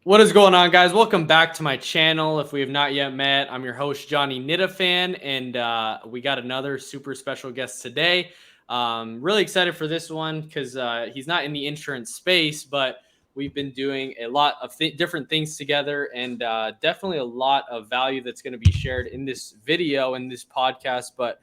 What is going on, guys? Welcome back to my channel. If we have not yet met, I'm your host, Johnny Nitafan, and we got another super special guest today. Really excited for this one because he's not in the insurance space, but we've been doing a lot of different things together, and definitely a lot of value that's going to be shared in this video and this podcast. But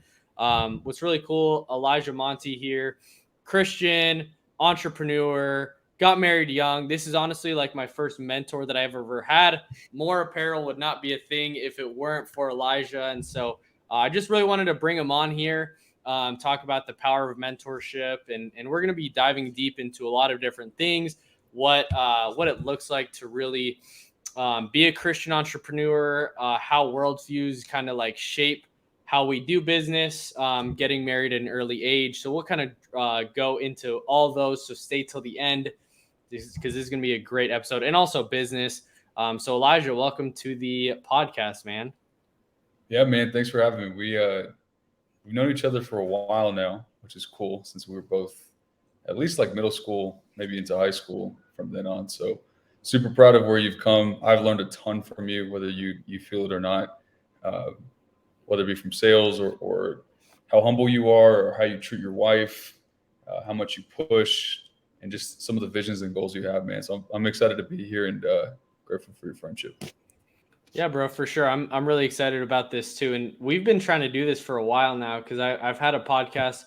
what's really cool, Elijah Monte here, Christian, entrepreneur, got married young. This is honestly like my first mentor that I've ever had. More apparel would not be a thing if it weren't for Elijah. And so I just really wanted to bring him on here, talk about the power of mentorship. And we're going to be diving deep into a lot of different things, what it looks like to really be a Christian entrepreneur, how worldviews kind of like shape how we do business, getting married at an early age. So we'll kind of go into all those. So stay till the end because this is going to be a great episode, and also business. So Elijah, welcome to the podcast, man. Yeah, man. Thanks for having me. We've known each other for a while now, which is cool since we were both at least like middle school, maybe into high school from then on. So super proud of where you've come. I've learned a ton from you, whether you feel it or not, uh, whether it be from sales or how humble you are or how you treat your wife, how much you push, and just some of the visions and goals you have, man. So I'm excited to be here and grateful for your friendship. Yeah, bro, for sure. I'm really excited about this too, and we've been trying to do this for a while now because I've had a podcast.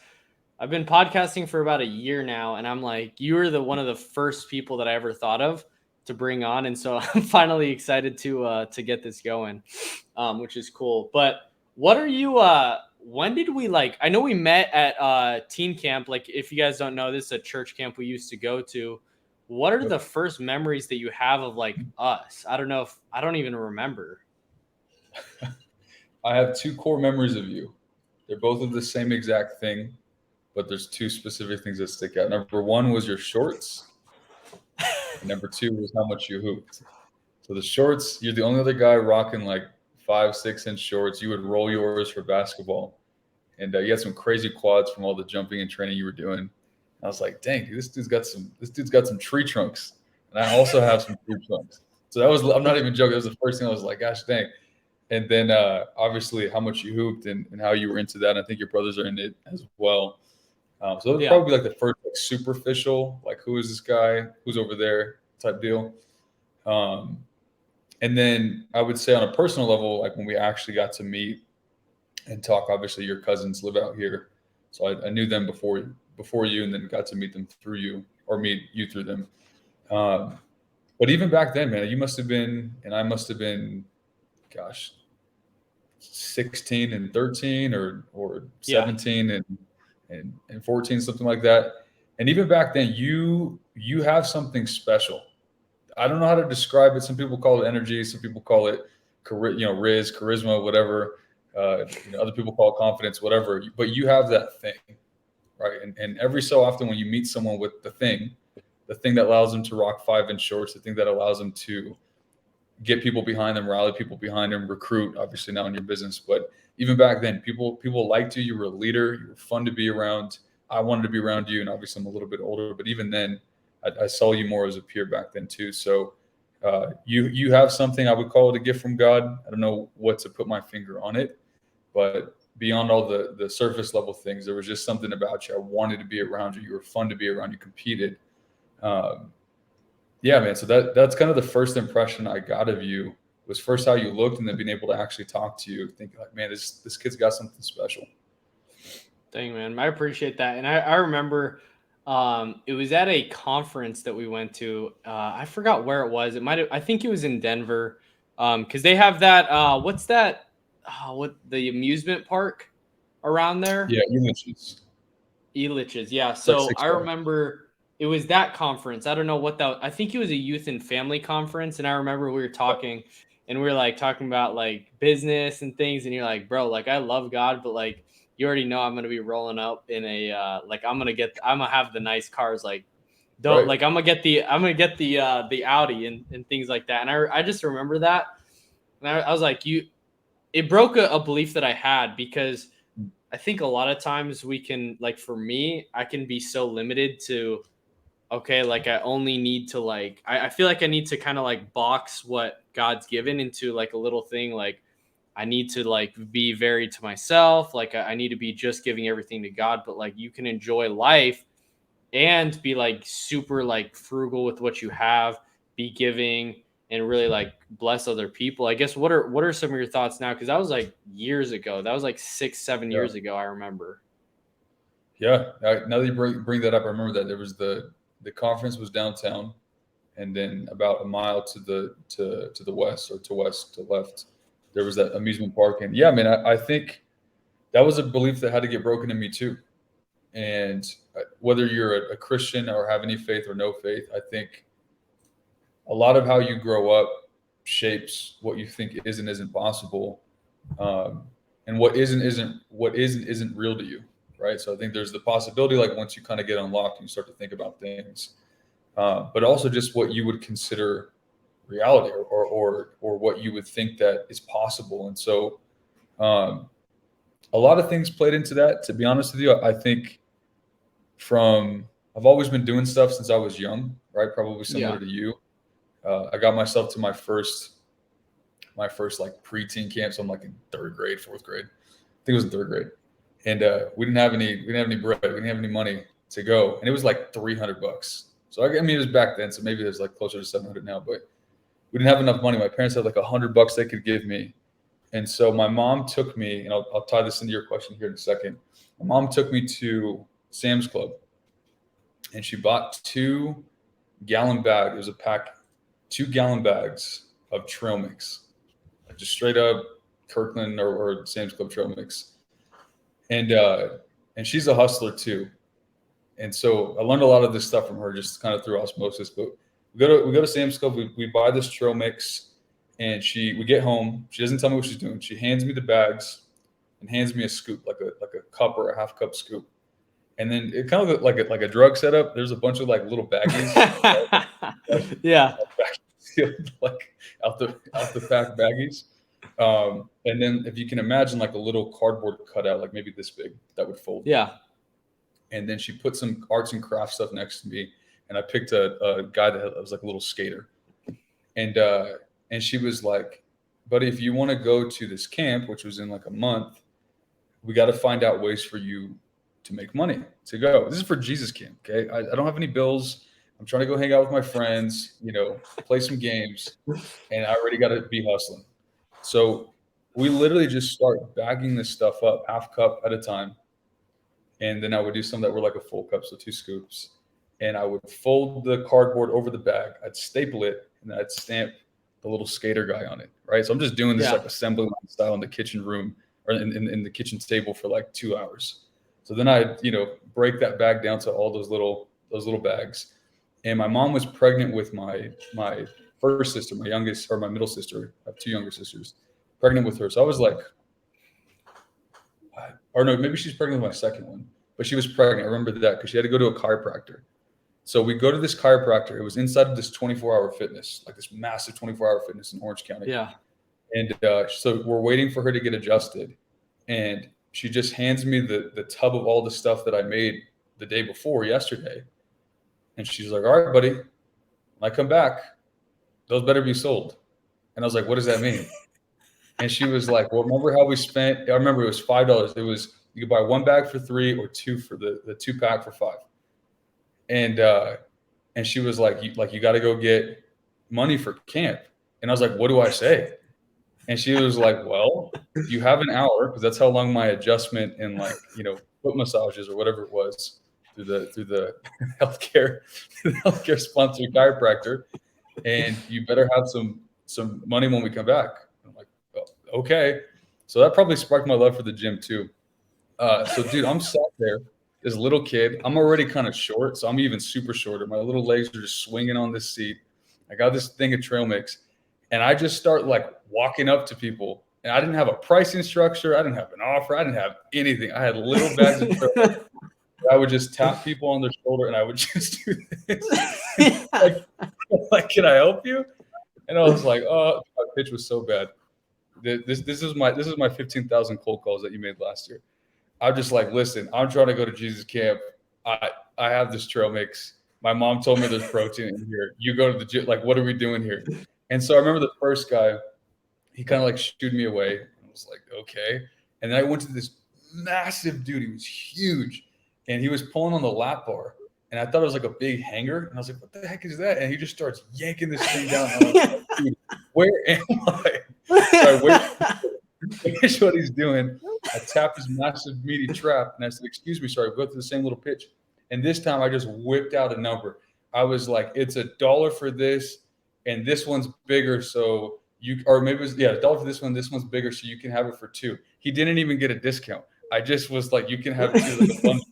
I've been podcasting for about a year now, and I'm like, you were one of the first people that I ever thought of to bring on, and so I'm finally excited to get this going, which is cool. But what are you? When did we like? I know we met at teen camp. Like, if you guys don't know, this is a church camp we used to go to. What are the first memories that you have of like us? I don't know if I don't even remember. I have two core memories of you. They're both of the same exact thing, but there's two specific things that stick out. Number one was your shorts, and number two was how much you hooped. So the shorts, you're the only other guy rocking like 5, 6 inch shorts. You would roll yours for basketball, and you had some crazy quads from all the jumping and training you were doing. I was like, dang, dude, this dude's got some tree trunks, and I also have some tree trunks. So that was, I'm not even joking. That was the first thing I was like, gosh, dang. And then obviously how much you hooped and how you were into that. And I think your brothers are in it as well. So that would probably be like the first like superficial, like who is this guy, who's over there type deal. Um, and then I would say on a personal level, like when we actually got to meet and talk, obviously your cousins live out here, so I knew them before you, and then got to meet them through you or meet you through them. Um, but even back then, man, you must have been, and I must have been, gosh, 16 and 13 or 17 and 14, something like that. And even back then, you have something special. I don't know how to describe it. Some people call it energy. Some people call it, riz, charisma, whatever. Other people call it confidence, whatever. But you have that thing, right? And every so often, when you meet someone with the thing that allows them to rock 5 inch shorts, the thing that allows them to get people behind them, rally people behind them, recruit. Obviously now in your business, but even back then, people liked you. You were a leader. You were fun to be around. I wanted to be around you, and obviously I'm a little bit older, but even then, I saw you more as a peer back then too. So you have something. I would call it a gift from God. I don't know what to put my finger on it, but beyond all the surface level things, there was just something about you. I wanted to be around you. You were fun to be around. You competed. Yeah, man. So that's kind of the first impression I got of you, was first how you looked, and then being able to actually talk to you, thinking like, man, this kid's got something special. Dang, man, I appreciate that. And I remember it was at a conference that we went to. I forgot where it was. I think it was in Denver. Because they have that what's that? What, the amusement park around there? Yeah, Ulysses. Elitch's, yeah. It's like So Six I Flags. remember it was that conference. I don't know what that. I think it was a youth and family conference, and I remember we were talking, and we were like talking about like business and things, and you're like, bro, like I love God, but like you already know I'm gonna be rolling up in a like I'm gonna have the nice cars, like don't Right. like I'm gonna get the Audi and things like that, and I just remember that, and I was like, it broke a belief that I had because I think a lot of times we can, like for me, I can be so limited to okay, like I only need to like, I feel like I need to kind of like box what God's given into like a little thing. Like I need to like be very to myself. Like I need to be just giving everything to God, but like you can enjoy life and be like super like frugal with what you have, be giving and really like bless other people. I guess what are some of your thoughts now? Because that was like years ago. That was like 6-7 years Yeah. ago. I remember. Yeah. Now that you bring that up, I remember that there was the conference was downtown, and then about a mile to the west, or to left, there was that amusement park. And yeah, man, I think that was a belief that had to get broken in me too. And whether you're a Christian or have any faith or no faith, I think a lot of how you grow up shapes what you think is and isn't possible, um, and what isn't real to you, right? So I think there's the possibility, like once you kind of get unlocked and you start to think about things, but also just what you would consider reality, or what you would think that is possible. And so um, a lot of things played into that. To be honest with you, I think from I've always been doing stuff since I was young, right? Probably Yeah. similar to you. I got myself to my first like preteen camp. So I'm like in third grade, fourth grade. I think it was in third grade, and we didn't have any bread, we didn't have any money to go, and it was like $300. So I mean, it was back then, so maybe there's like closer to 700 now, but we didn't have enough money. My parents had like $100 they could give me, and so my mom took me, and I'll tie this into your question here in a second. My mom took me to Sam's Club, and she bought 2-gallon bag. It was a pack, 2-gallon bags of trail mix, like just straight up Kirkland or Sam's Club trail mix. And she's a hustler too. And so I learned a lot of this stuff from her, just kind of through osmosis. But we go to Sam's Club, we buy this trail mix, and we get home. She doesn't tell me what she's doing. She hands me the bags and hands me a scoop, like a cup or a half cup scoop. And then it kind of looked like a drug setup. There's a bunch of like little baggies, Yeah. sealed, like out the pack baggies. And then if you can imagine like a little cardboard cutout, like maybe this big, that would fold. Yeah. And then she put some arts and crafts stuff next to me, and I picked a guy that was like a little skater, and she was like, "Buddy, if you want to go to this camp, which was in like a month, we got to find out ways for you to make money to go. This is for Jesus camp, okay? I don't have any bills. I'm trying to go hang out with my friends, play some games, and I already got to be hustling." So we literally just start bagging this stuff up, half cup at a time. And then I would do some that were like a full cup, so 2 scoops. And I would fold the cardboard over the bag. I'd staple it, and then I'd stamp the little skater guy on it, right? So I'm just doing this Yeah. like assembly line style in the kitchen room, or in the kitchen table for like 2 hours. So then I, break that bag down to all those little bags. And my mom was pregnant with my first sister, my youngest, or my middle sister. I have 2 younger sisters. Pregnant with her. So I was like, or no, maybe she's pregnant with my second one, but she was pregnant. I remember that because she had to go to a chiropractor. So we go to this chiropractor. It was inside of this 24-hour fitness, like this massive 24-hour fitness in Orange County. Yeah. And so we're waiting for her to get adjusted. And she just hands me the tub of all the stuff that I made the day before, yesterday. And she's like, "All right, buddy, when I come back, those better be sold." And I was like, "What does that mean?" And she was like, "Well, remember how we spent?" I remember it was $5. It was, you could buy 1 bag for 3 or 2 for the 2-pack for 5. And she was like, you got to go get money for camp. And I was like, "What do I say?" And she was like, "Well, you have an hour," because that's how long my adjustment and foot massages or whatever it was through the healthcare sponsored chiropractor. "And you better have some money when we come back." I'm like, "Oh, okay." So that probably sparked my love for the gym too. So dude, I'm sat there, this little kid. I'm already kind of short, so I'm even super shorter. My little legs are just swinging on this seat. I got this thing of trail mix, and I just start like walking up to people. And I didn't have a pricing structure. I didn't have an offer. I didn't have anything. I had little bags of trail mix. I would just tap people on their shoulder, and I would just do this. like, "Can I help you?" And I was like, "Oh, my pitch was so bad. This is my 15,000 cold calls that you made last year." I'm just like, "Listen, I'm trying to go to Jesus camp. I have this trail mix. My mom told me there's protein in here. You go to the gym. Like, what are we doing here? And so I remember the first guy, he kind of like shooed me away. I was like, okay. And then I went to this massive dude. He was huge. And he was pulling on the lap bar. And I thought it was like a big hanger. And I was like, what the heck is that? And he just starts yanking this thing down. And I was like, dude, where am I? So I wait, finish what he's doing. I tap his massive meaty trap. And I said, excuse me, sorry, we'll go through the same little pitch. And this time I just whipped out a number. I was like, it's $1 for this. And this one's bigger. So you, or maybe it was, yeah, $1 for this one. This one's bigger. So you can have it for 2. He didn't even get a discount. I just was like, you can have 2 like a bundle.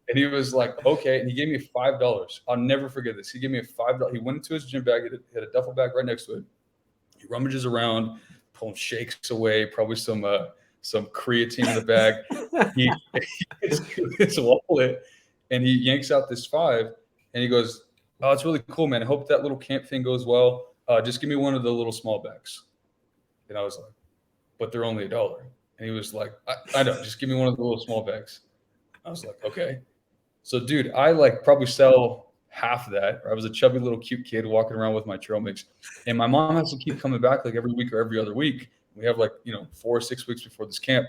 And he was like, okay. And he gave me $5. I'll never forget this. He gave me a $5. He went into his gym bag. He had a duffel bag right next to it. He rummages around, pulling shakes away, probably some creatine in the bag. He gets his wallet and he yanks out this 5 and he goes, oh, it's really cool, man. I hope that little camp thing goes well. Just give me one of the little small bags. And I was like, but they're only $1. And he was like, I know, just give me one of the little small bags. I was like, okay. So, dude, I like probably sell half of that. I was a chubby little cute kid walking around with my trail mix. And my mom has to keep coming back like every week or every other week. We have like, 4 or 6 weeks before this camp.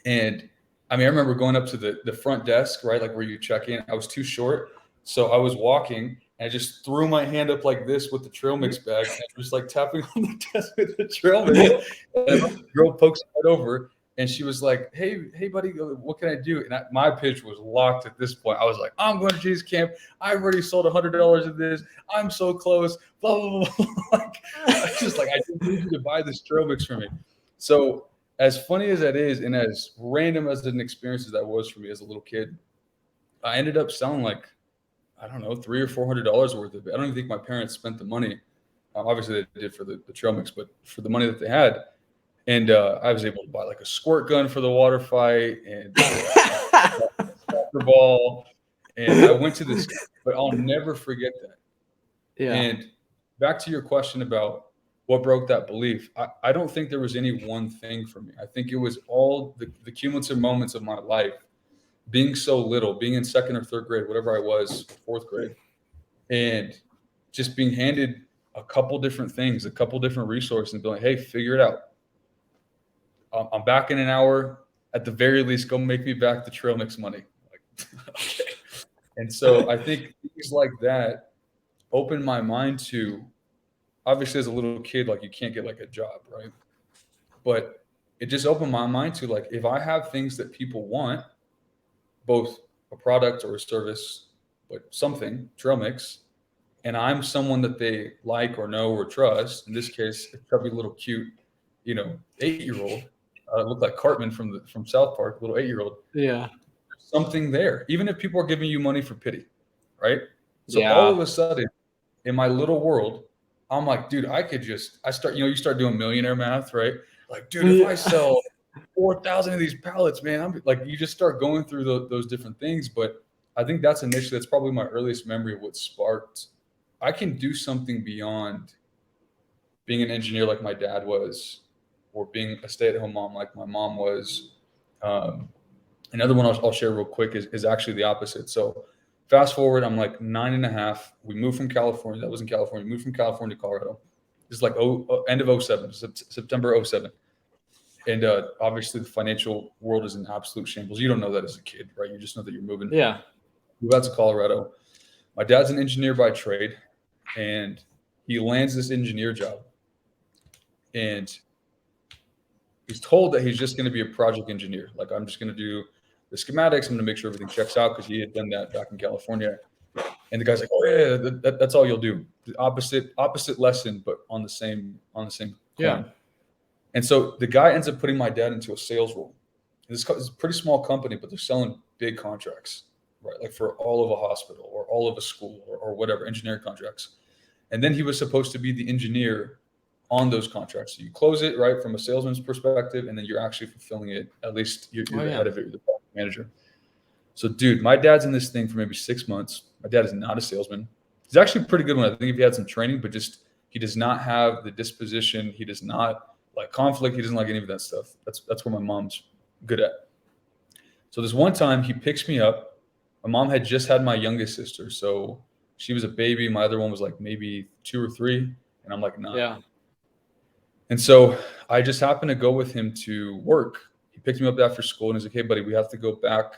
And I mean, I remember going up to the front desk, right? Like where you check in. I was too short. So I was walking and I just threw my hand up like this with the trail mix bag and just like tapping on the desk with the trail mix. And the girl pokes right over. And she was like, hey, buddy, what can I do? And my pitch was locked at this point. I was like, I'm going to Jesus camp. I've already sold $100 of this. I'm so close. Blah, blah, blah. Like, I just need you to buy this trail mix for me. So as funny as that is, and as random as an experience as that was for me as a little kid, I ended up selling like, I don't know, $300 or $400 worth of it. I don't even think my parents spent the money. Obviously they did for the trail mix, but for the money that they had. And I was able to buy like a squirt gun for the water fight and a soccer ball. And I went to this, but I'll never forget that. Yeah. And back to your question about what broke that belief, I don't think there was any one thing for me. I think it was all the cumulative moments of my life, being so little, being in 2nd or 3rd grade, whatever I was, 4th grade, and just being handed a couple different things, a couple different resources and being like, hey, figure it out. I'm back in an hour. At the very least, go make me back the trail mix money. Like, okay. And so I think things like that opened my mind to, obviously as a little kid, like you can't get like a job, right? But it just opened my mind to like, if I have things that people want, both a product or a service, but something, trail mix, and I'm someone that they like or know or trust, in this case, a chubby little cute, 8-year-old, looked like Cartman from South Park, little 8-year-old. Yeah. Something there, even if people are giving you money for pity, right? So Yeah. all of a sudden, in my little world, I'm like, dude, I start, you start doing millionaire math, right? Like, dude, if I sell 4,000 of these pallets, man, I'm like, you just start going through those different things. But I think that's probably my earliest memory of what sparked, I can do something beyond being an engineer like my dad was, or being a stay-at-home mom like my mom was. Another one I'll share real quick is actually the opposite. So fast forward, I'm like 9.5. We moved from California. That was in California. We moved from California to Colorado. This is like end of 07, September 07. And obviously the financial world is in absolute shambles. You don't know that as a kid, right? You just know that you're moving. Yeah. Move out to Colorado. My dad's an engineer by trade, and he lands this engineer job. And he's told that he's just going to be a project engineer. Like, I'm just going to do the schematics. I'm going to make sure everything checks out, because he had done that back in California. And the guy's like, oh yeah, that's all you'll do. The opposite lesson, but on the same coin. Yeah. And so the guy ends up putting my dad into a sales role. This is a pretty small company, but they're selling big contracts, right? Like for all of a hospital or all of a school or whatever, engineering contracts. And then he was supposed to be the engineer on those contracts. So you close it, right, from a salesman's perspective, and then you're actually fulfilling it. At least you're the head of it, you're the project manager. So, dude, my dad's in this thing for maybe 6 months. My dad is not a salesman. He's actually a pretty good one. I think if he had some training, but just he does not have the disposition. He does not like conflict. He doesn't like any of that stuff. That's where my mom's good at. So this one time he picks me up. My mom had just had my youngest sister, so she was a baby. My other one was like maybe 2 or 3, and I'm like 9. Yeah. And so I just happened to go with him to work. He picked me up after school, and he's like, "Hey, buddy, we have to go back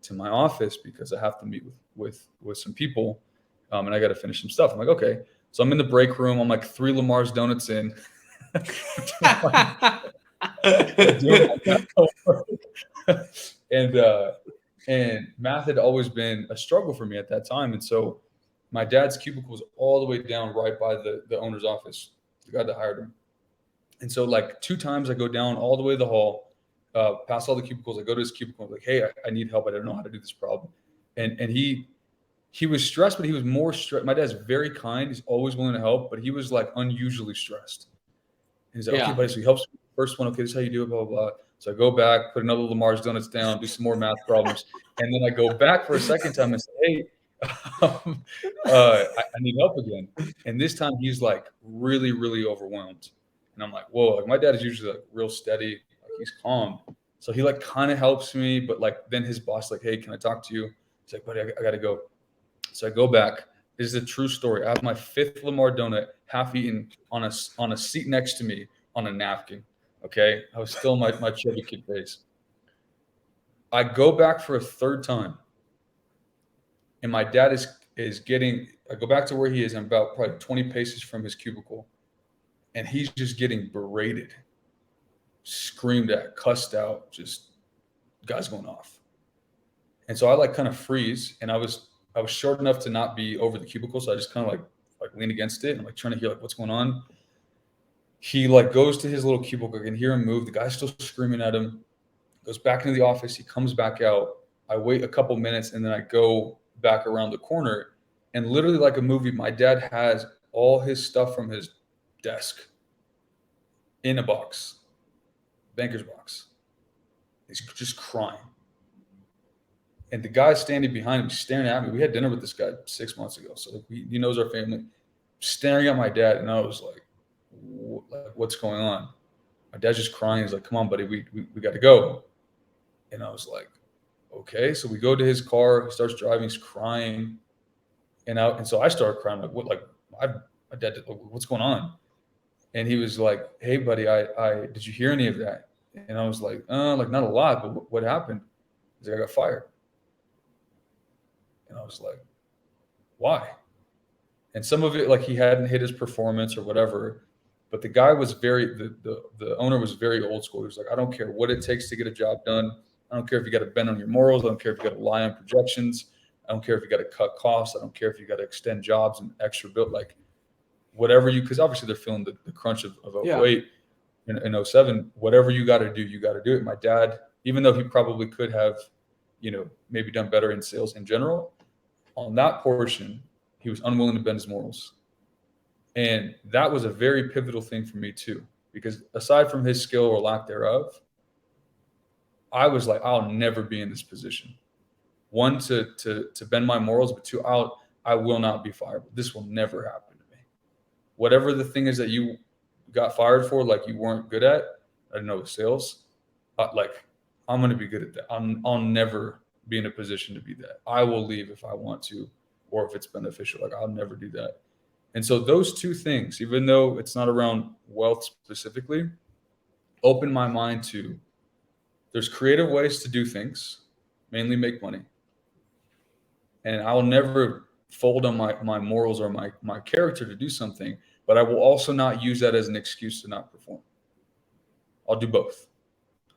to my office because I have to meet with some people, and I got to finish some stuff." I'm like, "Okay." So I'm in the break room. I'm like 3 Lamar's donuts in. Doing my homework. And math had always been a struggle for me at that time. And so my dad's cubicle was all the way down right by the owner's office, the guy that hired him. And so like 2 times I go down all the way to the hall, past all the cubicles. I go to his cubicle. I'm like, "Hey, I need help. I don't know how to do this problem." And he was stressed, but he was more stressed. My dad's very kind. He's always willing to help, but he was like unusually stressed. And he's like, "Okay, Yeah. buddy." So he helps me. First one, okay, this is how you do it, blah, blah, blah. So I go back, put another Lamar's donuts down, do some more math problems. And then I go back for a second time and say, "Hey, I need help again." And this time he's like really, really overwhelmed. And I'm like, whoa, like my dad is usually like real steady, like he's calm. So he like kind of helps me, but like then his boss like, "Hey, can I talk to you?" He's like, "Buddy, I got to go." So I go back. This is a true story. I have my 5th Lamar donut half eaten on a seat next to me on a napkin. Okay. I was still my chubby kid face. I go back for a 3rd time, and my dad is getting, I go back to where he is. I'm about probably 20 paces from his cubicle, and he's just getting berated, screamed at, cussed out, just guys going off. And so I like kind of freeze, and I was short enough to not be over the cubicle, so I just kind of like lean against it and I'm like trying to hear like what's going on. He like goes to his little cubicle. I can hear him move. The guy's still screaming at him. Goes back into the office. He comes back out. I wait a couple minutes, and then I go back around the corner, and literally like a movie, my dad has all his stuff from his desk in a box, banker's box. He's just crying. And the guy standing behind him, staring at me. We had dinner with this guy 6 months ago, so like he knows our family. Staring at my dad, and I was like, "What's going on?" My dad's just crying. He's like, "Come on, buddy, we got to go." And I was like, "Okay." So we go to his car. He starts driving. He's crying, and so I started crying. Like, what? Like, my dad, what's going on? And he was like, "Hey, buddy, I did you hear any of that?" And I was like, like not a lot, but what happened?" He's like, "I got fired." And I was like, "Why?" And some of it, like he hadn't hit his performance or whatever, but the guy was the owner was very old school. He was like, "I don't care what it takes to get a job done. I don't care if you got to bend on your morals. I don't care if you got to lie on projections. I don't care if you got to cut costs. I don't care if you got to extend jobs and extra build, like whatever you, because obviously they're feeling the crunch of 08 in 07. Whatever you got to do, you got to do it." My dad, even though he probably could have, maybe done better in sales in general, on that portion, he was unwilling to bend his morals. And that was a very pivotal thing for me too, because aside from his skill or lack thereof, I was like, I'll never be in this position. One, to bend my morals, but 2, I will not be fired. This will never happen to me. Whatever the thing is that you got fired for, like you weren't good at, I don't know, sales, like I'm going to be good at that. I'll never be in a position to be that. I will leave if I want to, or if it's beneficial. Like I'll never do that. And so those 2 things, even though it's not around wealth specifically, open my mind to there's creative ways to do things, mainly make money. And I'll never fold on my morals or my character to do something, but I will also not use that as an excuse to not perform. I'll do both.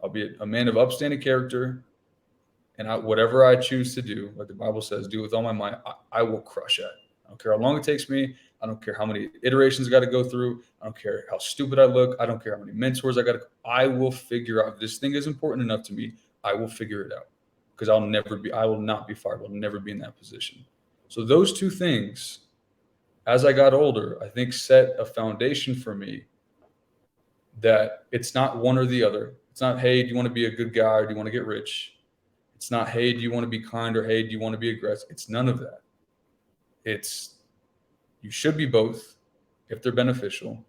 I'll be a man of upstanding character, and whatever I choose to do, like the Bible says, do with all my might, I will crush at. I don't care how long it takes me. I don't care how many iterations I got to go through. I don't care how stupid I look. I don't care how many mentors I got to. I will figure out if this thing is important enough to me. I will figure it out, because I will not be fired. I'll never be in that position. So those 2 things, as I got older, I think set a foundation for me that it's not one or the other. It's not, hey, do you want to be a good guy or do you want to get rich? It's not, hey, do you want to be kind or hey, do you want to be aggressive? It's none of that. It's you should be both if they're beneficial,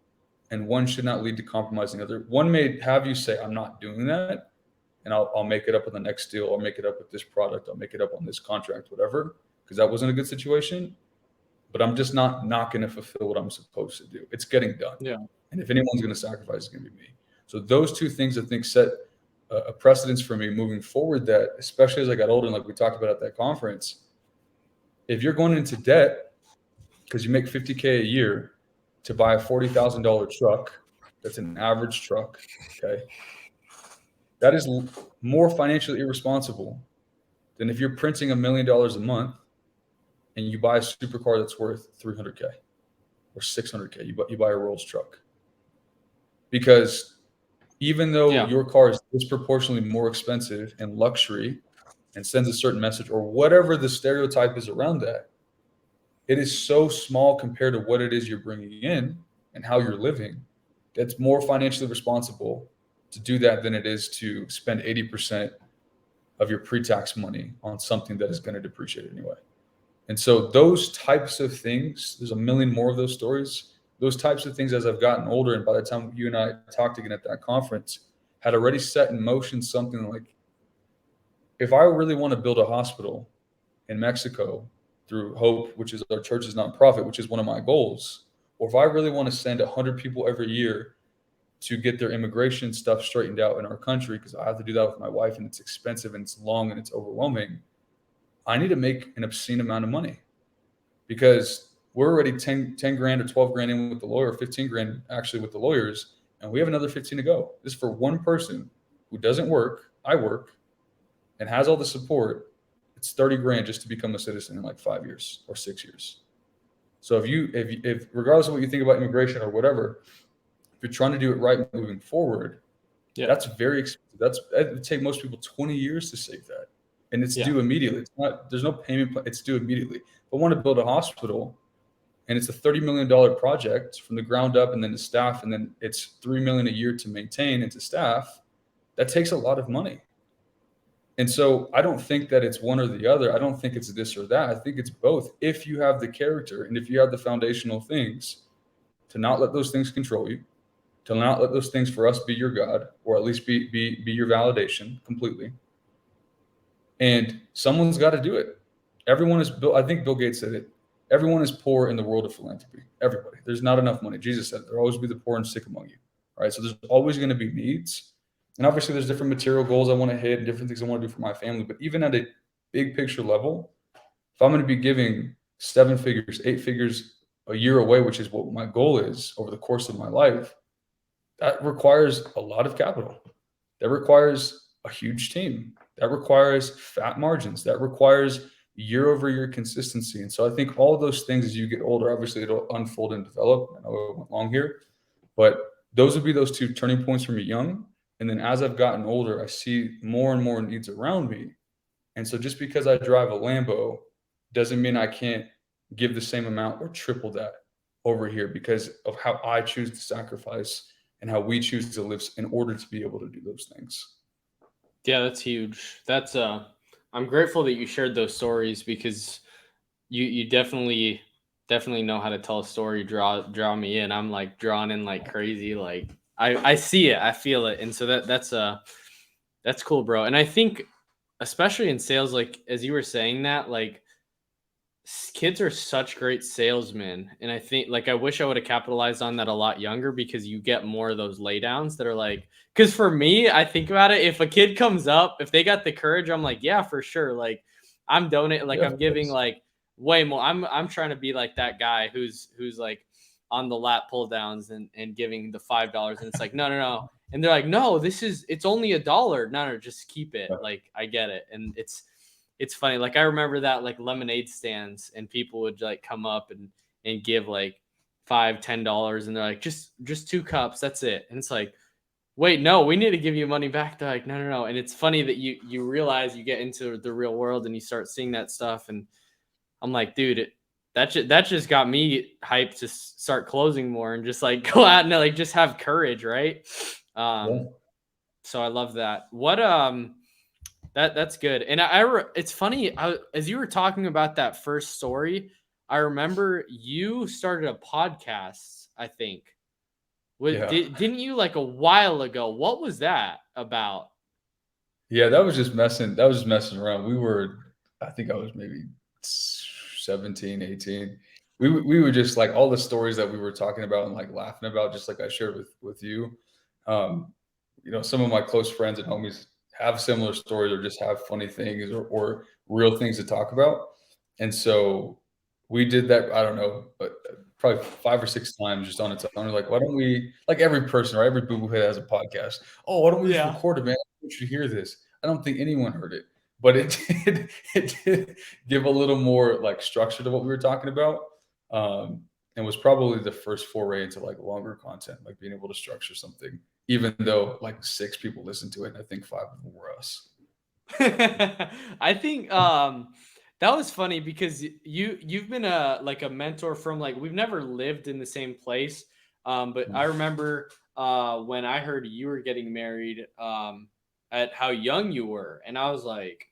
and one should not lead to compromising the other. One may have you say, I'm not doing that, and I'll make it up in the next deal. I'll make it up with this product. I'll make it up on this contract, whatever, because that wasn't a good situation. But I'm just not going to fulfill what I'm supposed to do. It's getting done. Yeah. And if anyone's going to sacrifice, it's going to be me. So those two things, I think, set a precedence for me moving forward, that especially as I got older, and like we talked about at that conference, if you're going into debt because you make $50K a year to buy a $40,000 truck, that's an average truck, okay, that is more financially irresponsible than if you're printing $1 million a month and you buy a supercar that's worth 300K or 600K. You buy a Rolls truck. Because even though your car is disproportionately more expensive and luxury and sends a certain message, or whatever the stereotype is around that, it is so small compared to what it is you're bringing in and how you're living. That's more financially responsible to do that than it is to spend 80% of your pre-tax money on something that is going to depreciate anyway. And so those types of things, there's a million more of those stories. Those types of things, as I've gotten older, and by the time you and I talked again at that conference, had already set in motion something like, if I really want to build a hospital in Mexico through Hope, which is our church's nonprofit, which is one of my goals, or if I really want to send 100 people every year to get their immigration stuff straightened out in our country, because I have to do that with my wife and it's expensive and it's long and it's overwhelming, I need to make an obscene amount of money, because we're already 10 grand or 12 grand in with the lawyer, 15 grand actually with the lawyers, and we have another 15 to go. This is for one person who doesn't work, I work, and has all the support. It's 30 grand just to become a citizen in like 5 years or 6 years. So if regardless of what you think about immigration or whatever, if you're trying to do it right moving forward, that's very expensive. It would take most people 20 years to save that. And it's due immediately. It's not, there's no payment plan. It's due immediately. If I want to build a hospital and it's a $30 million project from the ground up, and then the staff, and then it's $3 million a year to maintain and to staff, that takes a lot of money. And so I don't think that it's one or the other. I don't think it's this or that. I think it's both. If you have the character and if you have the foundational things to not let those things control you, to not let those things for us be your God, or at least be your validation completely. And someone's got to do it. Everyone is built. I think Bill Gates said it. Everyone is poor in the world of philanthropy. Everybody. There's not enough money. Jesus said, there'll always be the poor and sick among you. All right. So there's always going to be needs. And obviously there's different material goals I want to hit and different things I want to do for my family. But even at a big picture level, if I'm going to be giving 7 figures, 8 figures a year away, which is what my goal is over the course of my life, that requires a lot of capital. That requires a huge team. That requires fat margins. That requires year over year consistency. And so I think all those things, as you get older, obviously it'll unfold and develop. I know it went long here, but those would be those 2 turning points for me young. And then as I've gotten older, I see more and more needs around me. And so just because I drive a Lambo doesn't mean I can't give the same amount or triple that over here, because of how I choose to sacrifice and how we choose to live in order to be able to do those things. Yeah, that's huge. That's I'm grateful that you shared those stories, because you definitely know how to tell a story, draw me in. I'm like drawn in like crazy. Like I see it, I feel it. And so that's cool, bro. And I think especially in sales, like as you were saying that, like kids are such great salesmen. And I think like I wish I would have capitalized on that a lot younger, because you get more of those laydowns that are like, because for me, I think about it, if a kid comes up, if they got the courage, I'm like, yeah, for sure. Like I'm donating, like I'm giving like way more. I'm trying to be like that guy who's like on the lat pull downs and giving the $5. And it's like, no. And they're like, no, it's only $1. No, just keep it. Like I get it. And it's funny. Like I remember that like lemonade stands, and people would like come up and give like $5-10, and they're like, just 2 cups. That's it. And it's like, wait, no, we need to give you money back. They're like, no. And it's funny that you realize you get into the real world and you start seeing that stuff. And I'm like, dude, that just got me hyped to start closing more and just like go out and like just have courage. Right. So I love that. What, that's good. And it's funny. As you were talking about that first story, I remember you started a podcast, I think. Didn't you like a while ago? What was that about? Yeah, that was just messing around. I think I was maybe 17, 18. We were just like all the stories that we were talking about and like laughing about, just like I shared with you. Um, some of my close friends and homies have similar stories or just have funny things or real things to talk about. And so we did that, I don't know, but probably 5 or 6 times just on its own. We're like, why don't we, like every person or every boo boo head has a podcast? Oh, why don't we just Yeah. record it, man? You should hear this. I don't think anyone heard it, but it did give a little more like structure to what we were talking about. And was probably the first foray into like longer content, like being able to structure something, even though like 6 people listened to it, and I think 5 of them were us. I think that was funny because you've been a mentor from like we've never lived in the same place. But I remember when I heard you were getting married at how young you were, and I was like,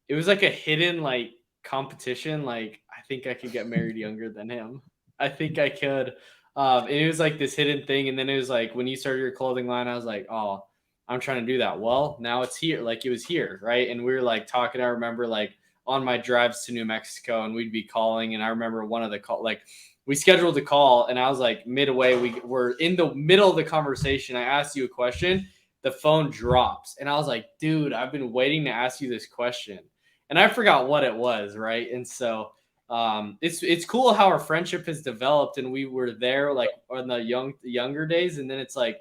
it was like a hidden like competition. Like I think I could get married younger than him. I think I could. And it was like this hidden thing. And then it was like when you started your clothing line, I was like, oh, I'm trying to do that. Well, now it's here. Like it was here, right? And we were like talking. I remember like on my drives to New Mexico, and we'd be calling. And I remember one of the call like we scheduled a call, and I was like midway. We were in the middle of the conversation. I asked you a question. The phone drops, and I was like, dude, I've been waiting to ask you this question, and I forgot what it was, right? And so it's cool how our friendship has developed, and we were there like on the younger days, and then it's like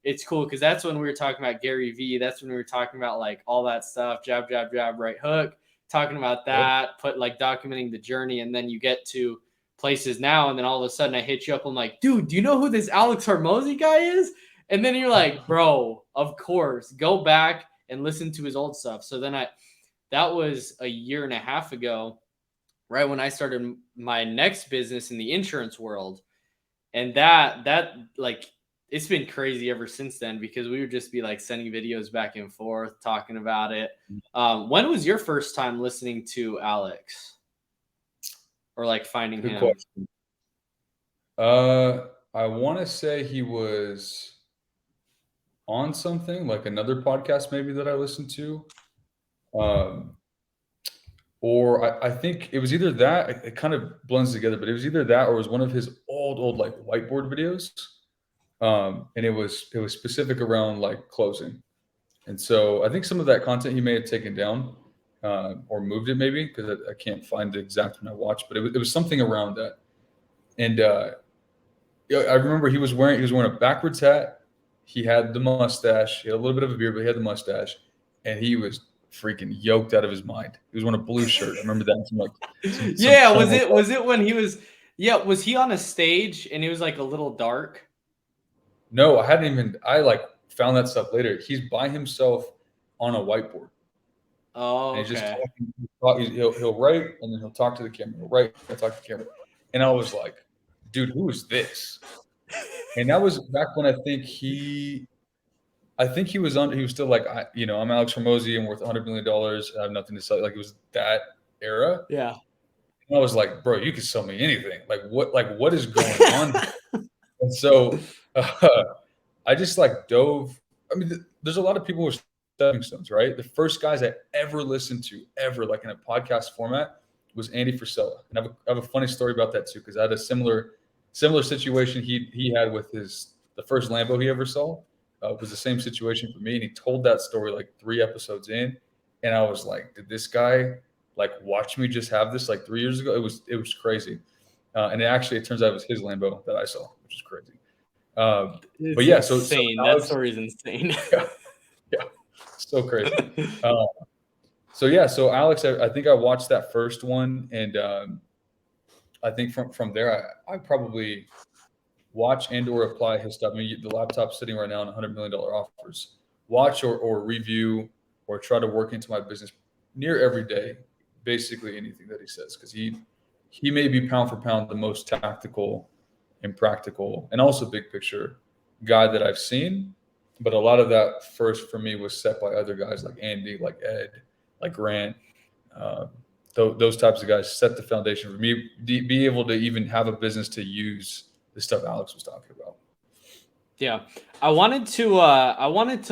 it's cool because that's when we were talking about Gary Vee. That's when we were talking about like all that stuff, jab, jab, jab, right hook, talking about that, put like documenting the journey, and then you get to places now, and then all of a sudden I hit you up. I'm like, dude, do you know who this Alex Hormozi guy is? And then you're like, bro, of course, go back and listen to his old stuff. So then that was a year and a half ago, right when I started my next business in the insurance world. And that like it's been crazy ever since then because we would just be like sending videos back and forth, talking about it. When was your first time listening to Alex or like finding Good him? question. I want to say he was on something like another podcast maybe that I listened to. Um, or I think it was either that, it kind of blends together, but it was either that or it was one of his old like whiteboard videos. And it was specific around like closing. And so I think some of that content he may have taken down or moved it maybe because I can't find the exact one I watched, but it was something around that. And yeah, I remember he was wearing a backwards hat. He had the mustache. He had a little bit of a beard, but he had the mustache, and he was freaking yoked out of his mind. He was wearing a blue shirt. I remember that from like some Yeah, was channel. it when he was was he on a stage and it was like a little dark? No, I hadn't even. I like found that stuff later. He's by himself on a whiteboard, Oh, and he's just okay. talking. He'll write, and then he'll talk to the camera. He'll write, and talk to the camera. And I was like, dude, who is this? And that was back when I think he was on. He was still like, I'm Alex Hormozi. I'm worth $100 million. I have nothing to sell. Like it was that era. Yeah. And I was like, bro, you can sell me anything. Like what is going on here? And so I just like dove. I mean, there's a lot of people with stepping stones, right? The first guys I ever listened to, ever like in a podcast format, was Andy Frisella. And I have a funny story about that too, because I had a similar situation he had with the first Lambo he ever saw. Was the same situation for me, and he told that story like 3 episodes in, and I was like, did this guy like watch me just have this like 3 years ago? It was crazy, and it turns out it was his Lambo that I saw, which is crazy. But It's yeah, so insane. That Alex, story is insane. yeah, yeah, so crazy. Uh, so Alex, I think I watched that first one, and I think from there, I probably watch and or apply his stuff. I mean, the laptop's sitting right now on $100 million offers. Watch or review or try to work into my business near every day, basically anything that he says, because he may be pound for pound the most tactical and practical and also big picture guy that I've seen. But a lot of that first for me was set by other guys like Andy, like Ed, like Grant. Uh, those types of guys set the foundation for me to be able to even have a business to use the stuff Alex was talking about. Yeah. I wanted to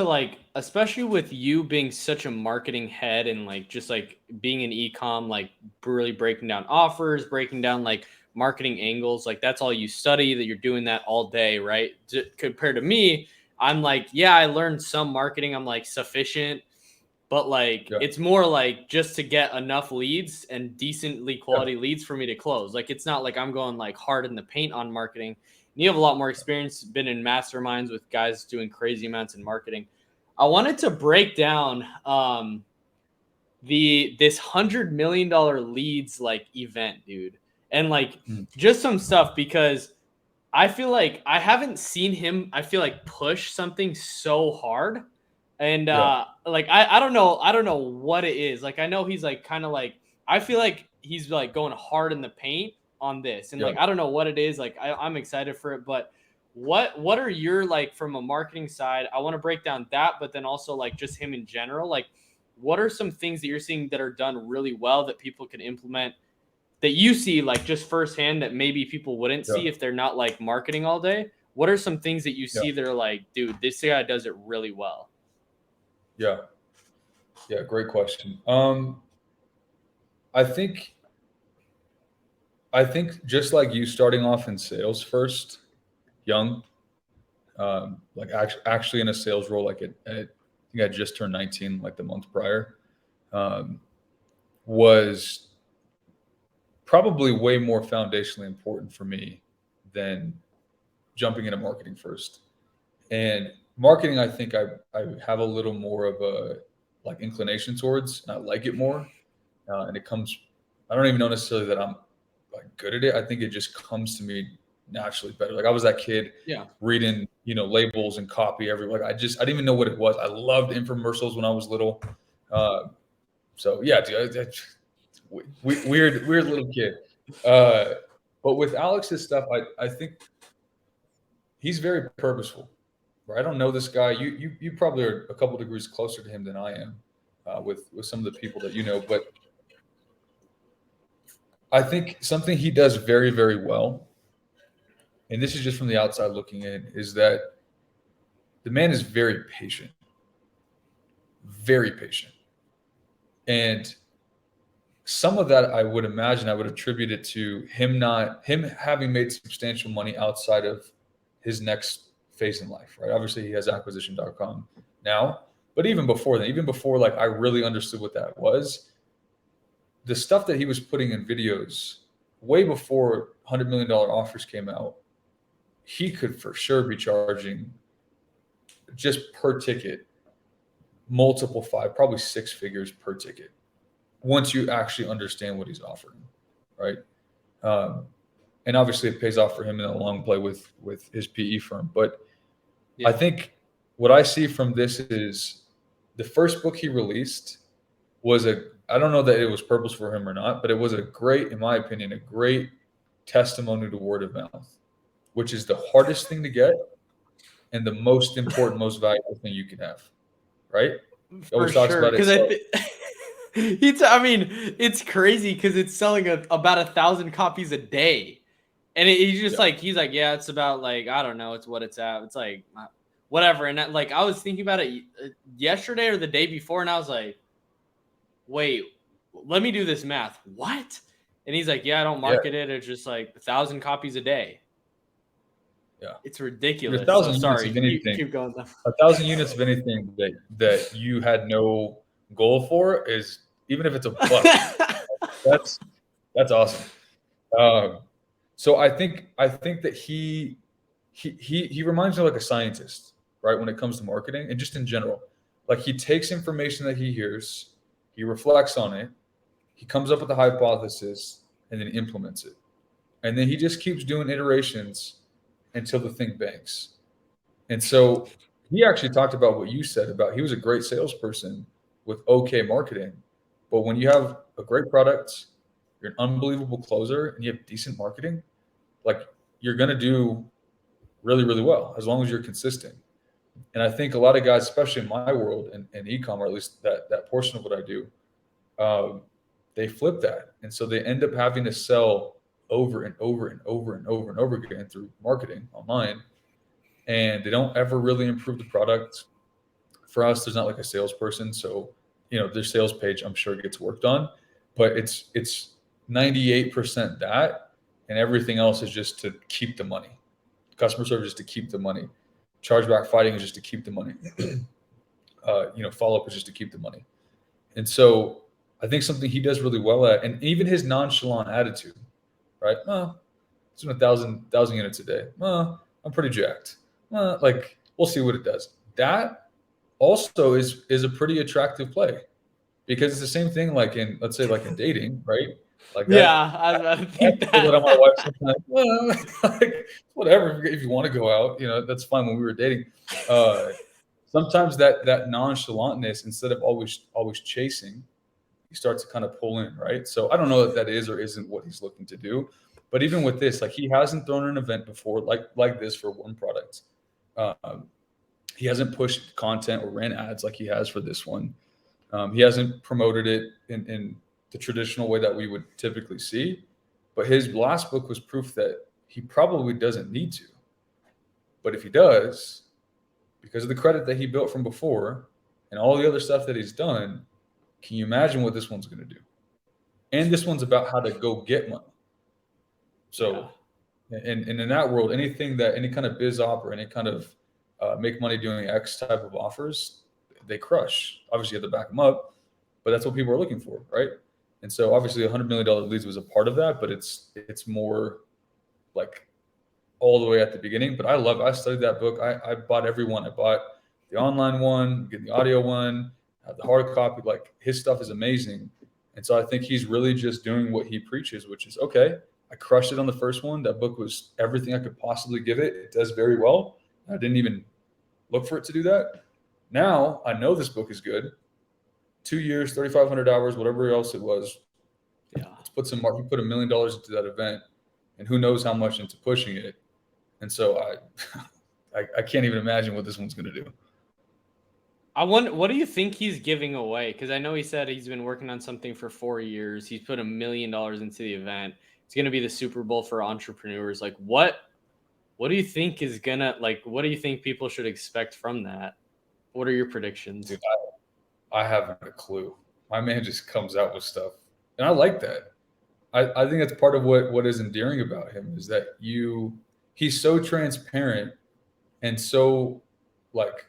like especially with you being such a marketing head and like just like being an e-com, like really breaking down offers, breaking down like marketing angles, like that's all you study, that you're doing that all day, right? Compared to me, I'm like, yeah, I learned some marketing. I'm like sufficient, but like Yeah. it's more like just to get enough leads and decently Yeah. quality leads for me to close. Like it's not like I'm going like hard in the paint on marketing. And you have a lot more experience, been in masterminds with guys doing crazy amounts in marketing. I wanted to break down this $100 million leads like event, dude, and like Mm. just some stuff, because I feel like I haven't seen him, I feel like, push something so hard. And Yeah. like I don't know what it is. Like I know he's like kind of like, I feel like he's like going hard in the paint on this. And Yeah. like I don't know what it is. Like I'm excited for it, but what are your, like, from a marketing side? I want to break down that, but then also like just him in general. Like what are some things that you're seeing that are done really well that people can implement, that you see like just firsthand, that maybe people wouldn't Yeah. see if they're not like marketing all day? What are some things that you Yeah. see that are like, dude, this guy does it really well? Yeah. Yeah. Great question. I think just like you, starting off in sales first, young, like actually in a sales role, like I think I just turned 19 like the month prior, was probably way more foundationally important for me than jumping into marketing first. And marketing, I think I have a little more of a like inclination towards, and I like it more. And it comes, I don't even know necessarily that I'm like good at it. I think it just comes to me naturally better. Like I was that kid Yeah. reading, labels and copy everywhere. Like I didn't even know what it was. I loved infomercials when I was little. So yeah, dude, weird little kid. But with Alex's stuff, I think he's very purposeful. Right? I don't know this guy. You probably are a couple degrees closer to him than I am, with some of the people that you know. But I think something he does very, very well, and this is just from the outside looking in, is that the man is very patient. Very patient. And some of that I would imagine I would attribute it to him having made substantial money outside of his next phase in life, right? Obviously he has acquisition.com now, but even before then, even before like I really understood what that was, the stuff that he was putting in videos way before $100 million offers came out, he could for sure be charging just per ticket, multiple five, probably six figures per ticket, once you actually understand what he's offering, right? And obviously it pays off for him in a long play with his PE firm. But Yeah. I think what I see from this is the first book he released was I don't know that it was purposeful for him or not, but it was in my opinion, a great testimony to word of mouth, which is the hardest thing to get and the most important, most valuable thing you can have, right? He For always talks sure, about it. because I mean, it's crazy because it's selling about 1,000 copies a day, and he's just like, yeah, it's about like, I don't know, it's what it's at. It's like whatever. And like I was thinking about it yesterday or the day before, and I was like, wait, let me do this math. What? And he's like, yeah, I don't market it. It's just like 1,000 copies a day. Yeah. It's ridiculous. 1,000 So units sorry, of anything. keep going though. 1,000 units of anything that you had no goal for is, even if it's a buck, that's awesome. So I think that he reminds me of like a scientist, right? When it comes to marketing and just in general, like he takes information that he hears, he reflects on it, he comes up with a hypothesis, and then implements it, and then he just keeps doing iterations until the thing banks. And so he actually talked about what you said about he was a great salesperson with okay marketing. But when you have a great product, you're an unbelievable closer, and you have decent marketing, like you're going to do really, really well as long as you're consistent. And I think a lot of guys, especially in my world and e-com, or at least that portion of what I do, they flip that. And so they end up having to sell over and over and over and over and over again through marketing online. And they don't ever really improve the product. for us, there's not like a salesperson. So, their sales page, I'm sure gets worked on, but it's 98% that, and everything else is just to keep the money. Customer service is to keep the money. Chargeback fighting is just to keep the money. Follow up is just to keep the money. And so I think something he does really well at, and even his nonchalant attitude, right? It's doing 1,000 units a day. I'm pretty jacked. We'll see what it does. That also is a pretty attractive play, because it's the same thing like let's say in dating, right? Like that. Yeah, I was about to think I that. on my wife sometimes. Whatever. If you want to go out, that's fine. When we were dating, sometimes that nonchalantness, instead of always chasing, he starts to kind of pull in, right? So I don't know if that is or isn't what he's looking to do, but even with this, like, he hasn't thrown an event before like this for one product. He hasn't pushed content or ran ads like he has for this one. He hasn't promoted it in the traditional way that we would typically see. But his last book was proof that he probably doesn't need to. But if he does, because of the credit that he built from before and all the other stuff that he's done, can you imagine what this one's going to do? And this one's about how to go get money. So, and in that world, any kind of biz op or any kind of make money doing X type of offers, they crush. Obviously, you have to back them up, but that's what people are looking for, right? And so, obviously, $100 million leads was a part of that, but it's more like all the way at the beginning. But I studied that book. I bought every one. I bought the online one, getting the audio one, the hard copy. Like, his stuff is amazing. And so I think he's really just doing what he preaches, which is, okay, I crushed it on the first one. That book was everything I could possibly give it. It does very well. I didn't even look for it to do that. Now I know this book is good. 2 years, 3,500 hours, whatever else it was. Yeah. Let's put some mark. You put $1 million into that event, and who knows how much into pushing it. And so I can't even imagine what this one's going to do. I wonder, what do you think he's giving away? Because I know he said he's been working on something for 4 years. He's put $1 million into the event. It's going to be the Super Bowl for entrepreneurs. Like, what do you think is gonna, like, what do you think people should expect from that? What are your predictions? Dude, I haven't a clue. My man just comes out with stuff, and I like that. I think that's part of what is endearing about him, is that he's so transparent and so like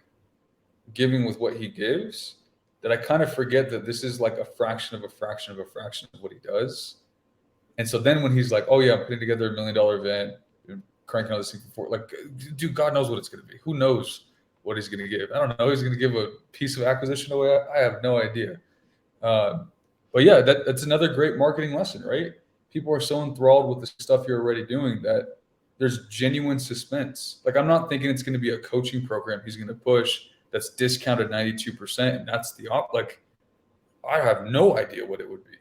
giving with what he gives, that I kind of forget that this is like a fraction of a fraction of a fraction of what he does. And so then when he's like, oh yeah, I'm putting together $1 million event, cranking out this thing for, like, dude, God knows what it's going to be. Who knows what he's going to give? I don't know. He's going to give a piece of acquisition away. I have no idea. But yeah, that's another great marketing lesson, right? People are so enthralled with the stuff you're already doing that there's genuine suspense. Like, I'm not thinking it's going to be a coaching program he's going to push that's discounted 92%, and that's like, I have no idea what it would be.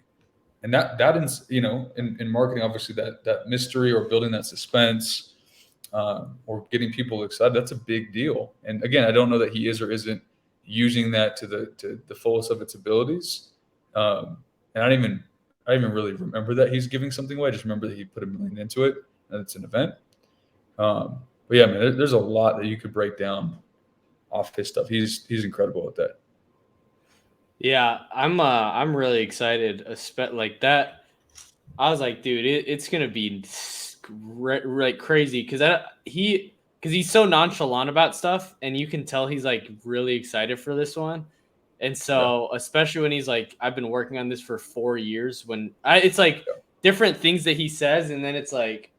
And that is, in marketing, obviously that mystery or building that suspense, or getting people excited, that's a big deal. And again, I don't know that he is or isn't using that to the fullest of its abilities. And I didn't even really remember that he's giving something away. I just remember that he put $1 million into it, and it's an event. But yeah, man, there's a lot that you could break down off his stuff. He's incredible at that. Yeah, I'm really excited. Like that, I was like, dude, it's gonna be like crazy because he's so nonchalant about stuff, and you can tell he's like really excited for this one. And so, especially when he's like, I've been working on this for 4 years. It's like different things that he says, and then it's like,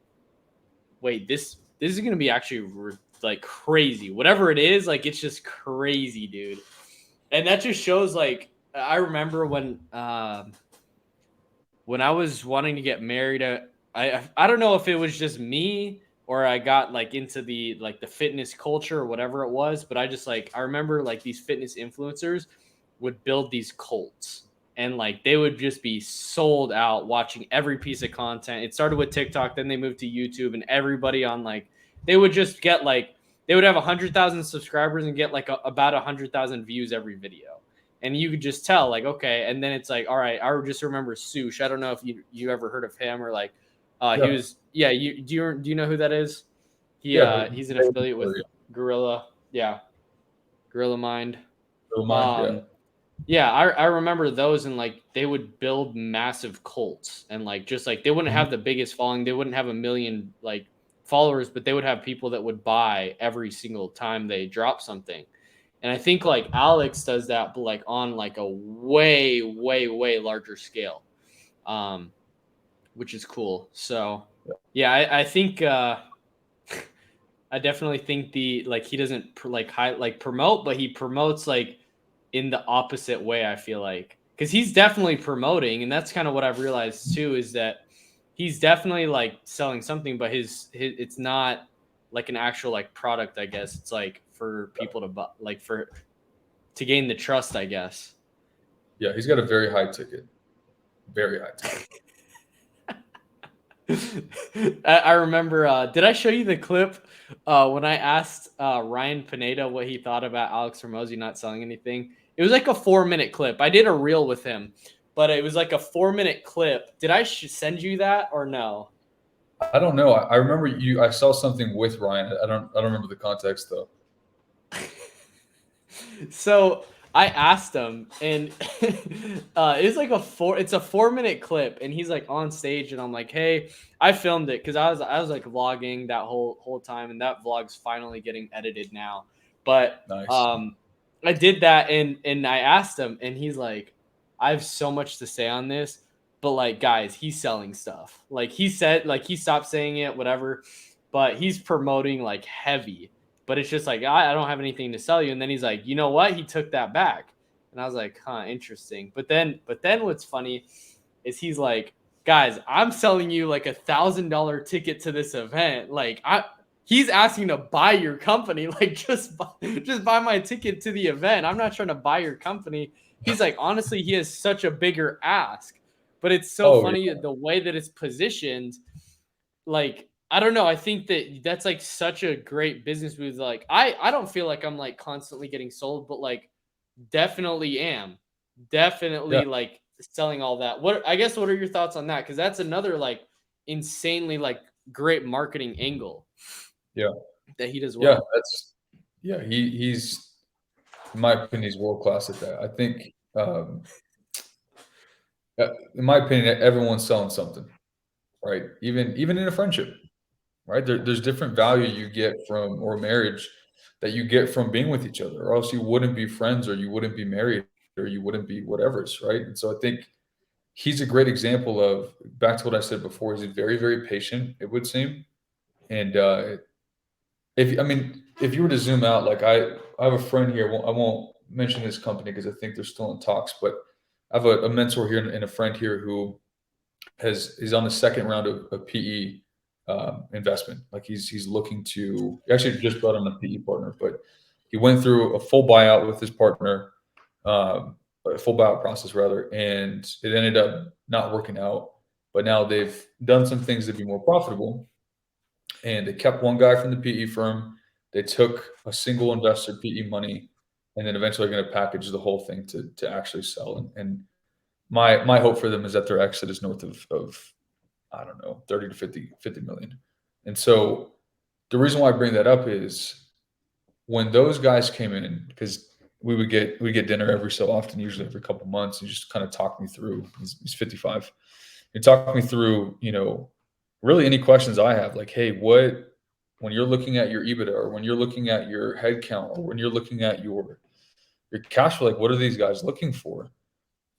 wait, this is gonna be actually like crazy. Whatever it is, like, it's just crazy, dude. And that just shows, like, I remember when I was wanting to get married, I don't know if it was just me or I got like into the fitness culture or whatever it was, but I remember like these fitness influencers would build these cults, and like they would just be sold out watching every piece of content. It started with TikTok, then they moved to YouTube, and everybody on, like, they would just get like, they would have 100,000 subscribers and get like about 100,000 views every video. And you could just tell, like, okay. And then it's like, all right, I just remember Sush. I don't know if you ever heard of him, or like, he was, do you know who that is? He's an affiliate with Gorilla. Yeah. Gorilla Mind. Mind, yeah. Yeah, I remember those, and like they would build massive cults, and like just like they wouldn't Mhm. have the biggest following, they wouldn't have a million like followers, but they would have people that would buy every single time they drop something. And I think like Alex does that, but like on like a way, way, way larger scale, um, which is cool. So yeah, I think I definitely think the like he doesn't like promote, but he promotes like in the opposite way. I feel like because he's definitely promoting, and that's kind of what I've realized too is that he's definitely like selling something, but his it's not like an actual like product. I guess it's like for people to buy, like for to gain the trust. I guess. Yeah, he's got a very high ticket. Very high ticket. I remember. Did I show you the clip when I asked Ryan Pineda what he thought about Alex Hormozi not selling anything? It was like a 4-minute clip. I did a reel with him, but it was like a 4-minute clip. Did I send you that or no? I don't know. I remember you. I saw something with Ryan. I don't remember the context though. So I asked him, and it's like it's a 4-minute clip, and he's like on stage, and I'm like, hey, I filmed it because I was like vlogging that whole time, and that vlog's finally getting edited now. But Nice. I did that, and I asked him, and he's like, I have so much to say on this, but like, guys, he's selling stuff. Like he said, like he stopped saying it, whatever, but he's promoting like heavy, but it's just like I don't have anything to sell you. And then he's like, you know what? He took that back, and I was like, huh, interesting. But then what's funny is he's like, guys, I'm selling you like $1,000 ticket to this event. Like he's asking to buy your company. Like just buy my ticket to the event. I'm not trying to buy your company. He's like, honestly, he has such a bigger ask, but it's so Oh funny yeah. the way that it's positioned. Like I don't know. I think that that's like such a great business move. Like I don't feel like I'm like constantly getting sold, but like definitely am. Yeah. Definitely like selling all that. What are your thoughts on that? Because that's another like insanely like great marketing angle Yeah. that he does Yeah. well. He's in my opinion, he's world class at that. I think in my opinion, everyone's selling something, right? Even in a friendship, right? There's different value you get from or marriage that you get from being with each other, or else you wouldn't be friends, or you wouldn't be married, or you wouldn't be whatever's, right? And so I think he's a great example of back to what I said before. He's very, very patient, it would seem. And if you were to zoom out, like I have a friend here. I won't mention his company because I think they're still in talks. But I have a mentor here and a friend here who he's on the second round of PE investment. Like he's looking to actually just brought on a PE partner, but he went through a full buyout with his partner, a full buyout process rather, and it ended up not working out. But now they've done some things to be more profitable, and they kept one guy from the PE firm. They took a single investor PE money, and then eventually going to package the whole thing to actually sell. And my hope for them is that their exit is north of I don't know 30 to 50 million. And so the reason why I bring that up is when those guys came in, because we get dinner every so often, usually every couple months, and just kind of talk me through. He's 55. You talk me through, really any questions I have, like, hey, when you're looking at your EBITDA, or when you're looking at your head count, or when you're looking at your cash flow, like, what are these guys looking for?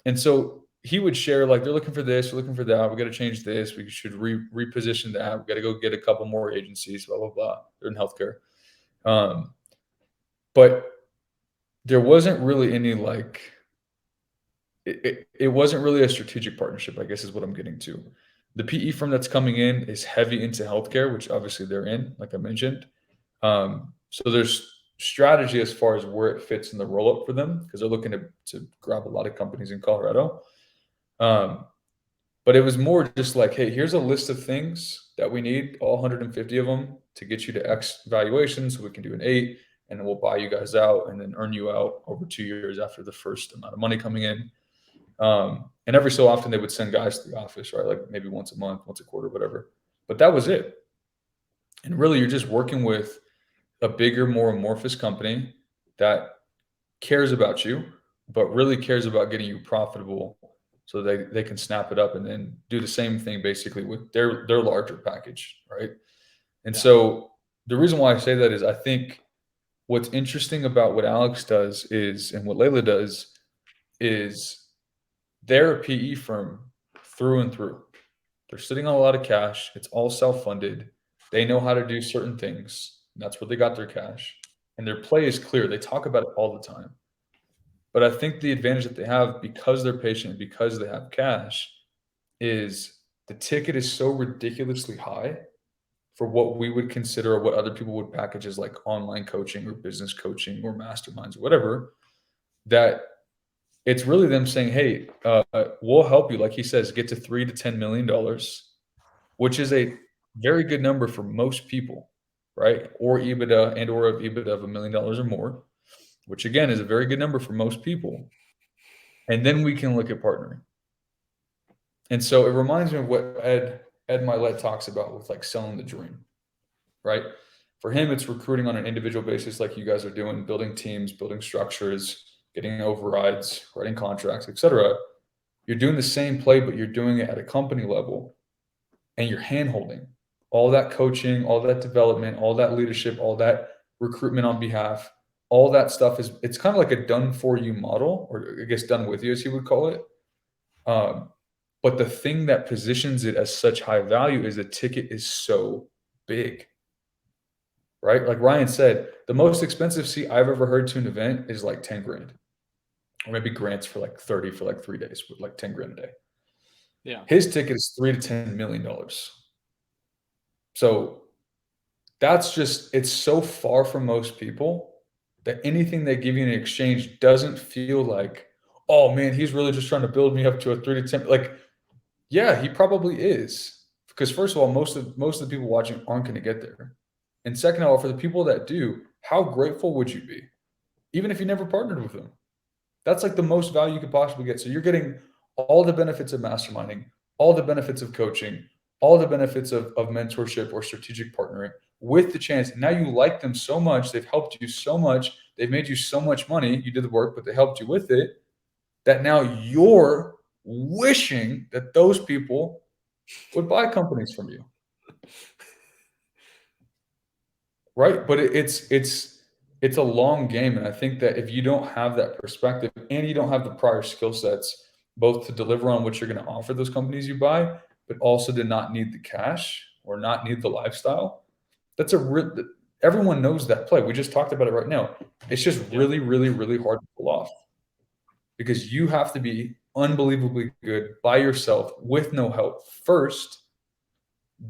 And so he would share, like, they're looking for this, we're looking for that, we got to change this, we should reposition that, we got to go get a couple more agencies, blah blah blah. They're in healthcare, but there wasn't really any like it wasn't really a strategic partnership, I guess is what I'm getting to. The PE firm that's coming in is heavy into healthcare, which obviously they're in, like I mentioned. So there's strategy as far as where it fits in the roll up for them because they're looking to grab a lot of companies in Colorado. Um, but it was more just like, hey, here's a list of things that we need, all 150 of them, to get you to X valuation, so we can do an 8, and then we'll buy you guys out and then earn you out over 2 years after the first amount of money coming in. And every so often they would send guys to the office, right? Like maybe once a month, once a quarter, whatever. But that was it. And really, you're just working with a bigger, more amorphous company that cares about you, but really cares about getting you profitable so they can snap it up and then do the same thing basically with their larger package, right? And so the reason why I say that is I think what's interesting about what Alex does is, and what Layla does is, they're a PE firm through and through. They're sitting on a lot of cash. It's all self-funded. They know how to do certain things. And that's where they got their cash. And their play is clear. They talk about it all the time. But I think the advantage that they have, because they're patient, because they have cash, is the ticket is so ridiculously high for what we would consider, or what other people would package as like online coaching or business coaching or masterminds or whatever, that it's really them saying, hey, we'll help you, like he says, get to $3 to $10 million, which is a very good number for most people, right? Or EBITDA or EBITDA of $1 million or more, which again is a very good number for most people. And then we can look at partnering. And so it reminds me of what Ed Milet talks about with like selling the dream, right? For him, it's recruiting on an individual basis, like you guys are doing, building teams, building structures, getting overrides, writing contracts, etc. You're doing the same play, but you're doing it at a company level, and you're hand-holding all that coaching, all that development, all that leadership, all that recruitment on behalf. All that stuff it's kind of like a done for you model, or I guess done with you, as he would call it. But the thing that positions it as such high value is the ticket is so big, right? Like Ryan said, the most expensive seat I've ever heard to an event is like 10 grand, or maybe grants for like 30 for like 3 days with like 10 grand a day. Yeah. His ticket is $3 to $10 million. So that's just, it's so far from most people that anything they give you in exchange doesn't feel like, oh man, he's really just trying to build me up to a 3 to 10. Like, yeah, he probably is. Because first of all, most of the people watching aren't going to get there. And second of all, for the people that do, how grateful would you be? Even if you never partnered with them. That's like the most value you could possibly get. So you're getting all the benefits of masterminding, all the benefits of coaching, all the benefits of mentorship or strategic partnering, with the chance. Now you like them so much, they've helped you so much, they've made you so much money, you did the work, but they helped you with it, that now you're wishing that those people would buy companies from you. Right? But it's a long game. And I think that if you don't have that perspective, and you don't have the prior skill sets, both to deliver on what you're going to offer those companies you buy, but also to not need the cash or not need the lifestyle, that's everyone knows that play. We just talked about it right now. It's just really, really, really hard to pull off, because you have to be unbelievably good by yourself with no help first,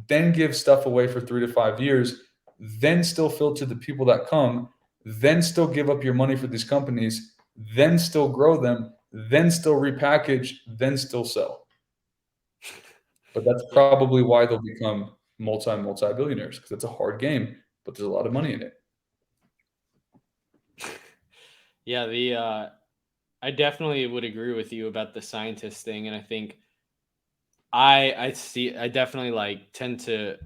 then give stuff away for 3 to 5 years, then still filter the people that come, then still give up your money for these companies, then still grow them, then still repackage, then still sell. But that's probably why they'll become multi-billionaires, because it's a hard game, but there's a lot of money in it. Yeah, I definitely would agree with you about the scientist thing, and I think I definitely like tend to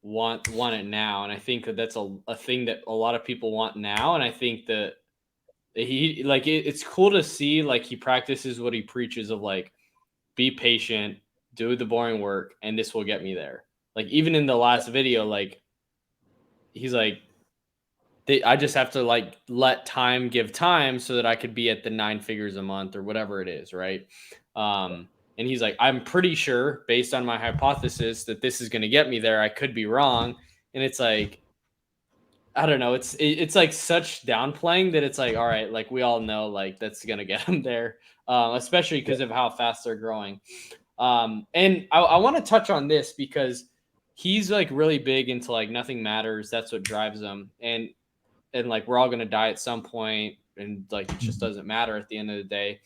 want it now, and I think that that's a thing that a lot of people want now, and I think that he like it's cool to see like he practices what he preaches of like, be patient, do the boring work, and this will get me there. Like even in the last video, like he's like, I just have to like let time give time so that I could be at the 9 figures a month or whatever it is, right? And he's like, I'm pretty sure based on my hypothesis that this is going to get me there. I could be wrong, and it's like, I don't know. It's like such downplaying that it's like, all right, like we all know, like that's gonna get him there, especially because of how fast they're growing. And I want to touch on this because he's like really big into like nothing matters. That's what drives him, and like we're all gonna die at some point, and like it just doesn't matter at the end of the day.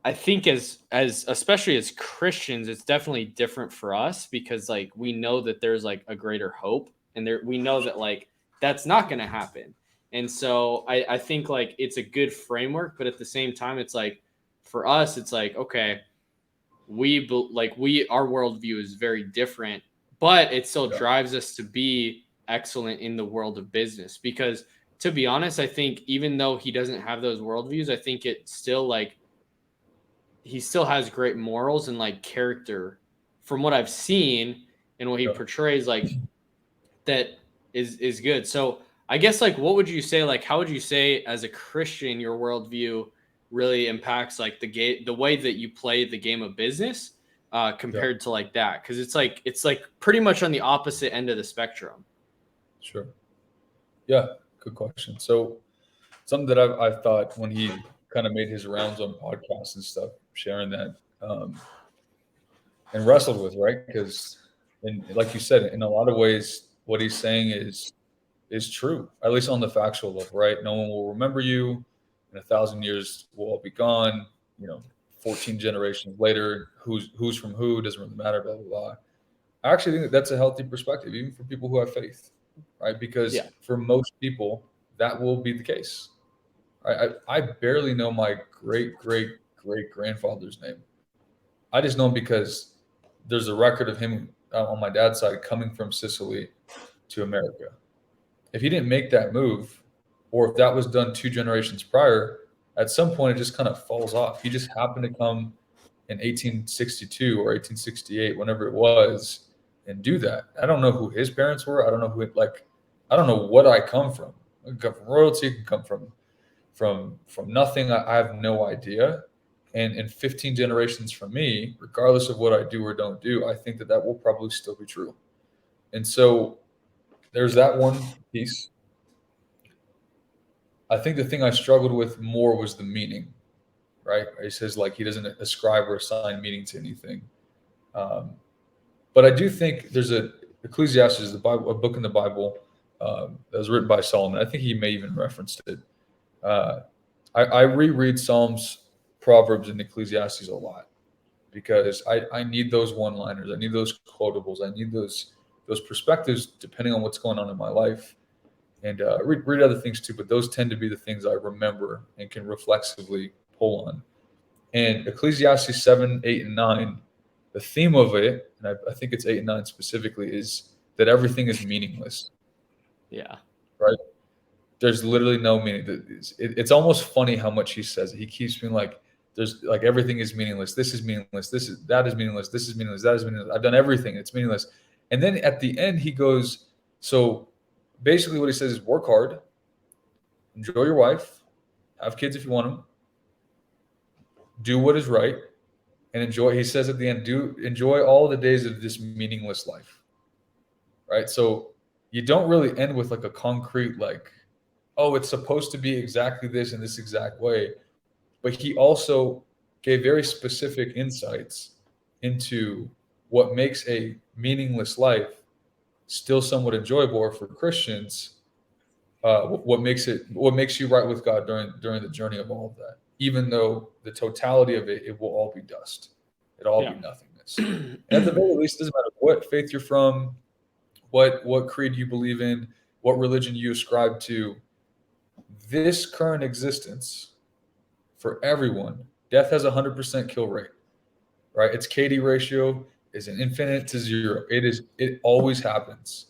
I think as especially as Christians, it's definitely different for us because like we know that there's like a greater hope, and we know that like that's not going to happen. And so I think like it's a good framework, but at the same time, it's like for us, it's like, okay, our worldview is very different, but it still drives us to be excellent in the world of business, because to be honest, I think even though he doesn't have those worldviews, I think it's still like he still has great morals and like character from what I've seen and what he portrays, like that is good. So I guess like what would you say, like how would you say as a Christian your worldview really impacts like the way that you play the game of business compared to like that? Because it's like pretty much on the opposite end of the spectrum. Sure. Yeah, good question. So something that I've thought when he kind of made his rounds on podcasts and stuff, sharing that and wrestled with, right? Because, and like you said, in a lot of ways, what he's saying is true, at least on the factual level, right? No one will remember you. In 1,000 years, we'll all be gone. 14 generations later, who's from who doesn't really matter. Blah blah blah. I actually think that that's a healthy perspective, even for people who have faith, right? Because for most people, that will be the case. I barely know my great great great grandfather's name. I just know him because there's a record of him on my dad's side coming from Sicily to America. If he didn't make that move, or if that was done 2 generations prior, at some point it just kind of falls off. He just happened to come in 1862 or 1868, whenever it was, and do that. I don't know who his parents were. I don't know I don't know what I come from. I can come from royalty. I can come from nothing. I have no idea. And in 15 generations from me, regardless of what I do or don't do, I think that will probably still be true. And so there's that one piece. I think the thing I struggled with more was the meaning, right? He says like he doesn't ascribe or assign meaning to anything. But I do think there's Ecclesiastes, a book in the Bible that was written by Solomon. I think he may even referenced it. I reread Psalms, Proverbs, and Ecclesiastes a lot because I need those one-liners. I need those quotables. I need those perspectives depending on what's going on in my life. And read other things too, but those tend to be the things I remember and can reflexively pull on. And Ecclesiastes 7, 8, and 9, the theme of it, and I think it's 8 and 9 specifically, is that everything is meaningless. Yeah. Right? There's literally no meaning. It's almost funny how much he says it. He keeps being like, there's like everything is meaningless. This is meaningless. That is meaningless. This is meaningless. That is meaningless. I've done everything. It's meaningless. And then at the end, he goes, so basically what he says is work hard, enjoy your wife, have kids if you want them, do what is right, and enjoy. He says at the end, enjoy all the days of this meaningless life. Right? So you don't really end with like a concrete like, oh, it's supposed to be exactly this in this exact way. But he also gave very specific insights into what makes a meaningless life still somewhat enjoyable, or for Christians, what makes you right with God during the journey of all of that. Even though the totality of it will all be dust. It'll all be nothingness. And at the very least, it doesn't matter what faith you're from, what creed you believe in, what religion you ascribe to. This current existence, for everyone, death has 100% kill rate, right? Its KD ratio is an infinite to 0. It always happens,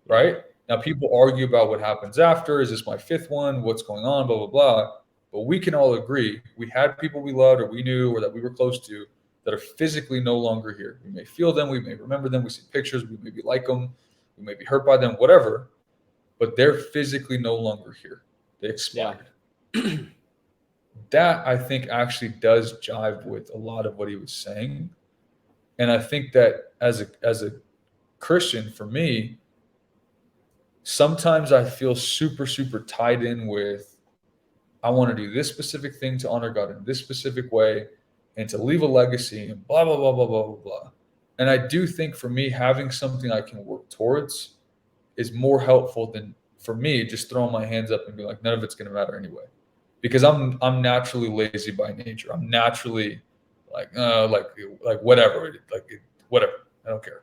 right? Now people argue about what happens after. Is this my 5th one? What's going on? Blah, blah, blah. But we can all agree we had people we loved or we knew or that we were close to that are physically no longer here. We may feel them. We may remember them. We see pictures. We maybe like them. We may be hurt by them, whatever. But they're physically no longer here. They expired. Yeah. That, I think, actually does jive with a lot of what he was saying. And I think that as a Christian, for me, sometimes I feel super, super tied in with, I want to do this specific thing to honor God in this specific way and to leave a legacy and blah, blah, blah, blah, blah, blah, blah. And I do think for me, having something I can work towards is more helpful than for me just throwing my hands up and be like, none of it's going to matter anyway. Because I'm naturally lazy by nature. I'm naturally like whatever, whatever. I don't care.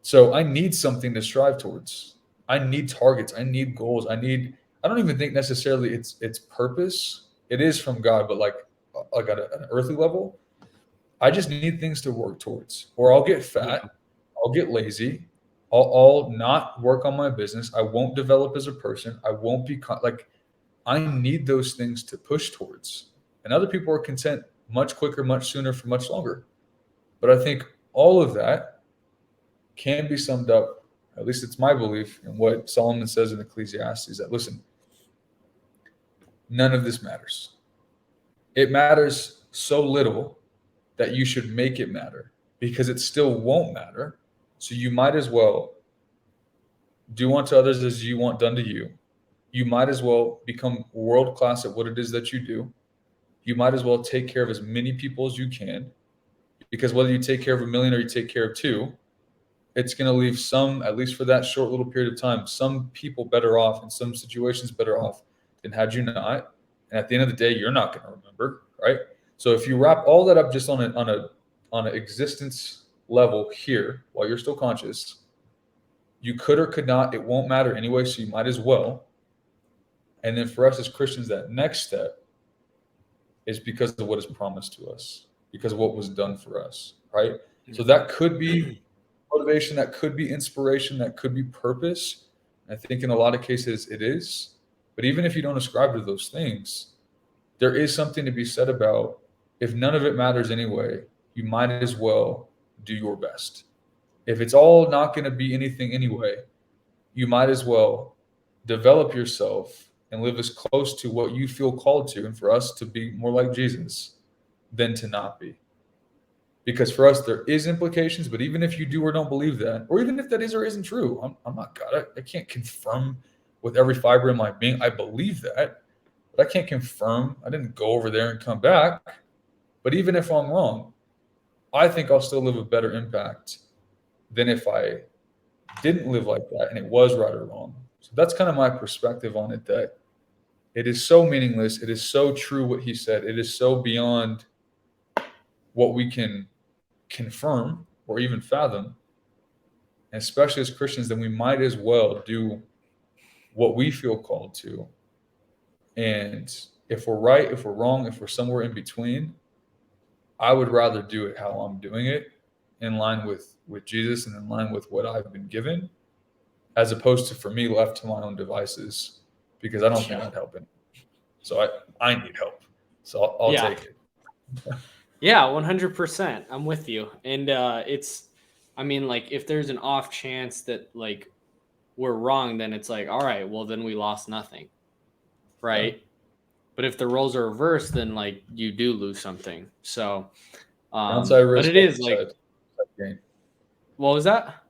So I need something to strive towards. I need targets. I need goals. I don't even think necessarily it's purpose. It is from God, but like at an earthly level, I just need things to work towards. Or I'll get fat. I'll get lazy. I'll not work on my business. I won't develop as a person. I won't be like, I need those things to push towards. And other people are content much quicker, much sooner, for much longer. But I think all of that can be summed up, at least it's my belief, in what Solomon says in Ecclesiastes, that listen, none of this matters. It matters so little that you should make it matter, because it still won't matter. So you might as well do unto others as you want done to you. You might as well become world-class at what it is that you do. You might as well take care of as many people as you can, because whether you take care of 1 million or you take care of 2, it's going to leave some, at least for that short little period of time, some people better off, in some situations better off than had you not. And at the end of the day, you're not going to remember, right? So if you wrap all that up just on an existence level here, while you're still conscious, you could or could not, it won't matter anyway, so you might as well. And then for us as Christians, that next step is because of what is promised to us, because of what was done for us, right? So that could be motivation, that could be inspiration, that could be purpose. I think in a lot of cases it is. But even if you don't ascribe to those things, there is something to be said about, if none of it matters anyway, you might as well do your best. If it's all not going to be anything anyway, you might as well develop yourself and live as close to what you feel called to, and for us to be more like Jesus than to not be. Because for us, there is implications, but even if you do or don't believe that, or even if that is or isn't true, I'm not God. I can't confirm with every fiber in my being I believe that, but I can't confirm. I didn't go over there and come back. But even if I'm wrong, I think I'll still live a better impact than if I didn't live like that and it was right or wrong. So that's kind of my perspective on it, that it is so meaningless. It is so true what he said. It is so beyond what we can confirm or even fathom. And especially as Christians, then we might as well do what we feel called to. And if we're right, if we're wrong, if we're somewhere in between, I would rather do it how I'm doing it, in line with Jesus and in line with what I've been given, as opposed to, for me, left to my own devices, because I don't think I'd help it. So I need help. So I'll take it. Yeah, 100%. I'm with you. And it's, I mean, like, if there's an off chance that like we're wrong, then it's like, all right, well, then we lost nothing. Right. Yeah. But if the roles are reversed, then like you do lose something. So, downside risk, but it is upside, like, upside gain. What was that?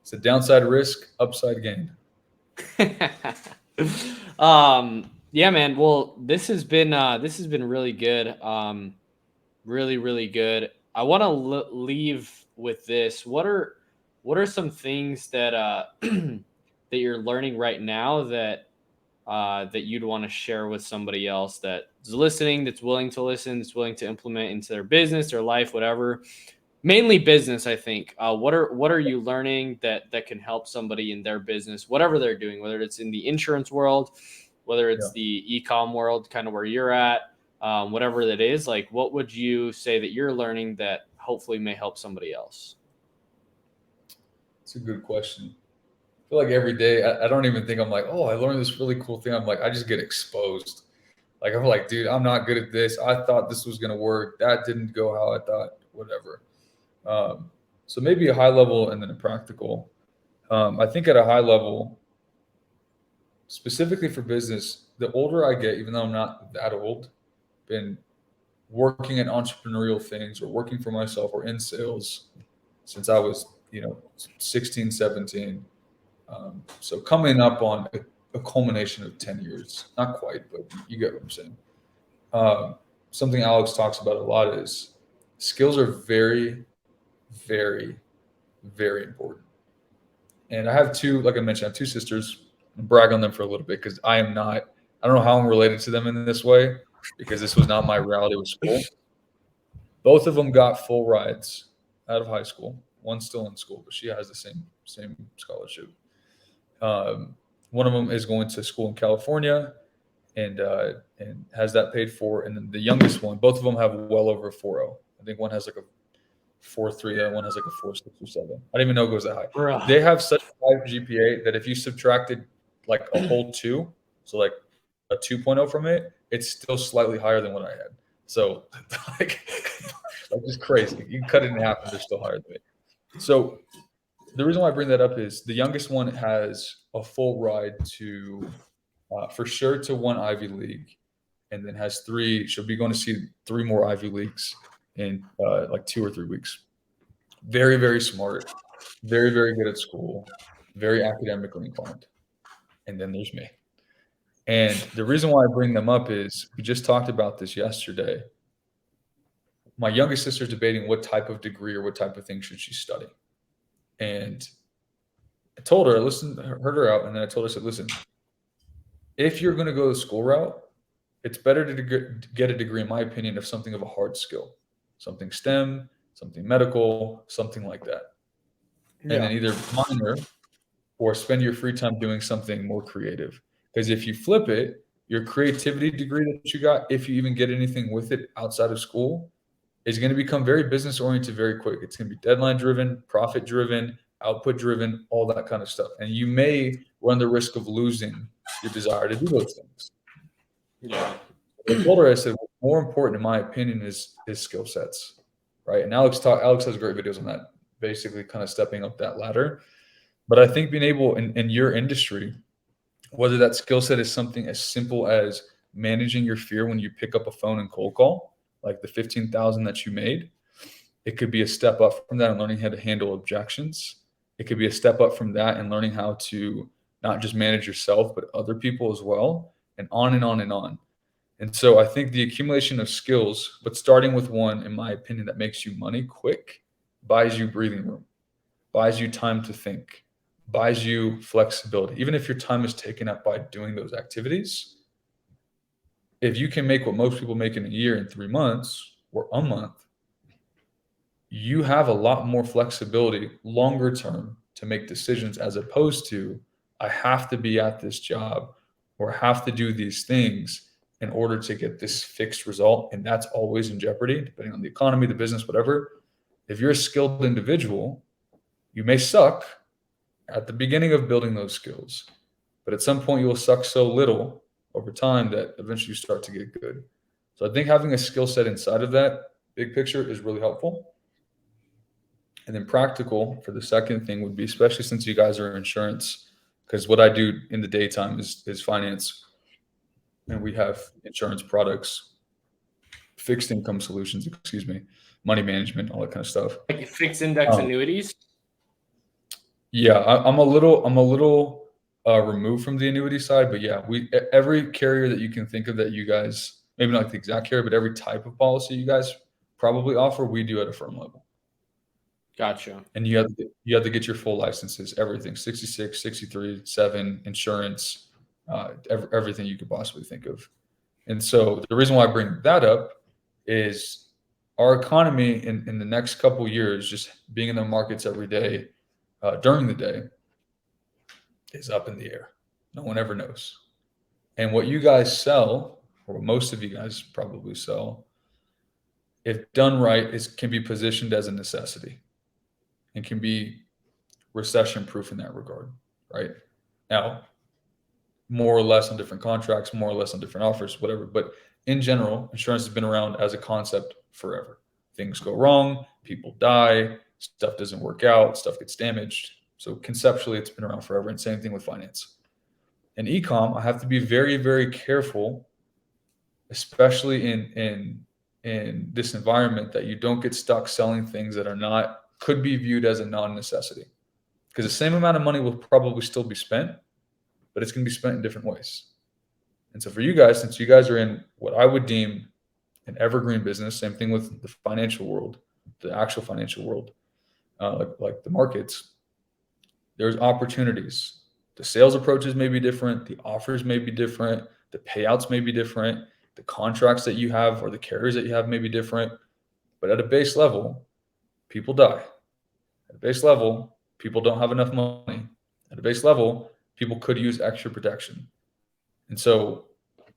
It's a downside risk, upside gain. Yeah, man. Well, this has been really good. Really, really good. I want to leave with this. What are some things that that you're learning right now that you'd want to share with somebody else that is listening, that's willing to listen, that's willing to implement into their business, their life, whatever? Mainly business, I think. What are you learning that can help somebody in their business, whatever they're doing, whether it's in the insurance world, whether it's the e-com world, kind of where you're at, whatever that is. Like, what would you say that you're learning that hopefully may help somebody else? It's a good question. I feel like every day, I don't even think I'm like, oh, I learned this really cool thing. I'm like, I just get exposed. Like, I'm like, dude, I'm not good at this. I thought this was going to work. That didn't go how I thought, whatever. So maybe a high level and then a practical. I think at a high level, specifically for business, the older I get, even though I'm not that old, been working in entrepreneurial things or working for myself or in sales since I was, 16, 17. So coming up on a culmination of 10 years, not quite, but you get what I'm saying. Something Alex talks about a lot is skills are very, very, very important. And I have like I mentioned, I have 2 sisters. I'll brag on them for a little bit, because I don't know how I'm related to them in this way, because this was not my reality with school. Both of them got full rides out of high school. One's still in school, but she has the same scholarship. One of them is going to school in California and has that paid for. And then the youngest one, both of them have well over 4.0. I think one has like a 4.3. The other one has like a 4.6 or 7. I didn't even know it goes that high. Bruh. They have such a high GPA that if you subtracted like a whole 2, so like a 2.0 from it, it's still slightly higher than what I had. So like just crazy. You can cut it in half and they're still higher than me. So the reason why I bring that up is the youngest one has a full ride to, for sure, to 1 Ivy League, and then has 3. She'll be going to see 3 more Ivy Leagues in like 2 or 3 weeks. Very, very smart, very, very good at school, very academically inclined. And then there's me. And the reason why I bring them up is we just talked about this yesterday. My youngest sister's debating what type of degree or what type of thing should she study. And I told her, heard her out, and then I told her, I said, listen, if you're going to go the school route, it's better to get a degree, in my opinion, of something of a hard skill, something STEM, something medical, something like that. And then either minor or spend your free time doing something more creative. Because if you flip it, your creativity degree that you got, if you even get anything with it outside of school, is going to become very business oriented very quick. It's going to be deadline driven, profit driven, output driven, all that kind of stuff. And you may run the risk of losing your desire to do those things. Yeah. I told her, I said, what's more important, in my opinion, is skill sets, right? And Alex has great videos on that, basically kind of stepping up that ladder. But I think being able in your industry, whether that skill set is something as simple as managing your fear when you pick up a phone and cold call, like the 15,000 that you made, it could be a step up from that and learning how to handle objections. It could be a step up from that and learning how to not just manage yourself, but other people as well, and on and on and on. And so I think the accumulation of skills, but starting with one, in my opinion, that makes you money quick, buys you breathing room, buys you time to think, buys you flexibility. Even if your time is taken up by doing those activities, if you can make what most people make in a year in 3 months or a month, you have a lot more flexibility longer term to make decisions, as opposed to, I have to be at this job or have to do these things in order to get this fixed result. And that's always in jeopardy, depending on the economy, the business, whatever. If you're a skilled individual, you may suck at the beginning of building those skills, but at some point you will suck so little over time that eventually you start to get good. So I think having a skill set inside of that big picture is really helpful. And then practical for the second thing would be, especially since you guys are in insurance, because what I do in the daytime is finance, and we have insurance products, fixed income solutions, money management, all that kind of stuff. Like fixed index annuities? Yeah, I'm a little removed from the annuity side, but yeah, every carrier that you can think of that you guys, maybe not the exact carrier, but every type of policy you guys probably offer, we do at a firm level. Gotcha. And you have to get your full licenses, everything, 66, 63, 7, insurance, everything you could possibly think of. And so the reason why I bring that up is our economy in the next couple of years, just being in the markets every day, during the day, is up in the air. No one ever knows. And what you guys sell, or what most of you guys probably sell, if done right, can be positioned as a necessity and can be recession proof in that regard, right? Now, more or less on different contracts, more or less on different offers, whatever. But in general, insurance has been around as a concept forever. Things go wrong, people die, stuff doesn't work out, stuff gets damaged. So conceptually, it's been around forever. And same thing with finance. In e-com, I have to be very, very careful, especially in this environment, that you don't get stuck selling things that could be viewed as a non-necessity. Because the same amount of money will probably still be spent, but it's going to be spent in different ways. And so for you guys, since you guys are in what I would deem an evergreen business, same thing with the financial world, the actual financial world, like the markets, there's opportunities. The sales approaches may be different. The offers may be different. The payouts may be different. The contracts that you have or the carriers that you have may be different. But at a base level, people die. At a base level, people don't have enough money. At a base level, people could use extra protection. And so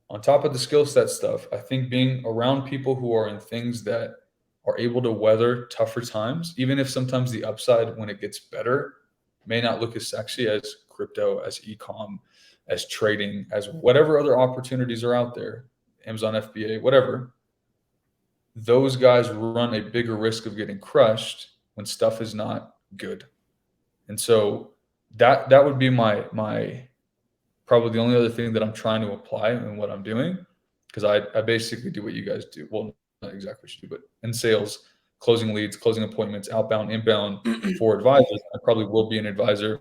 on top of the skill set stuff, I think being around people who are in things that are able to weather tougher times, even if sometimes the upside when it gets better may not look as sexy as crypto, as e-com, as trading, as whatever other opportunities are out there, Amazon FBA, whatever. Those guys run a bigger risk of getting crushed when stuff is not good. And so that would be my probably the only other thing that I'm trying to apply in what I'm doing, because I basically do what you guys do. Well, not exactly what you do, but in sales, closing leads, closing appointments, outbound, inbound for advisors. I probably will be an advisor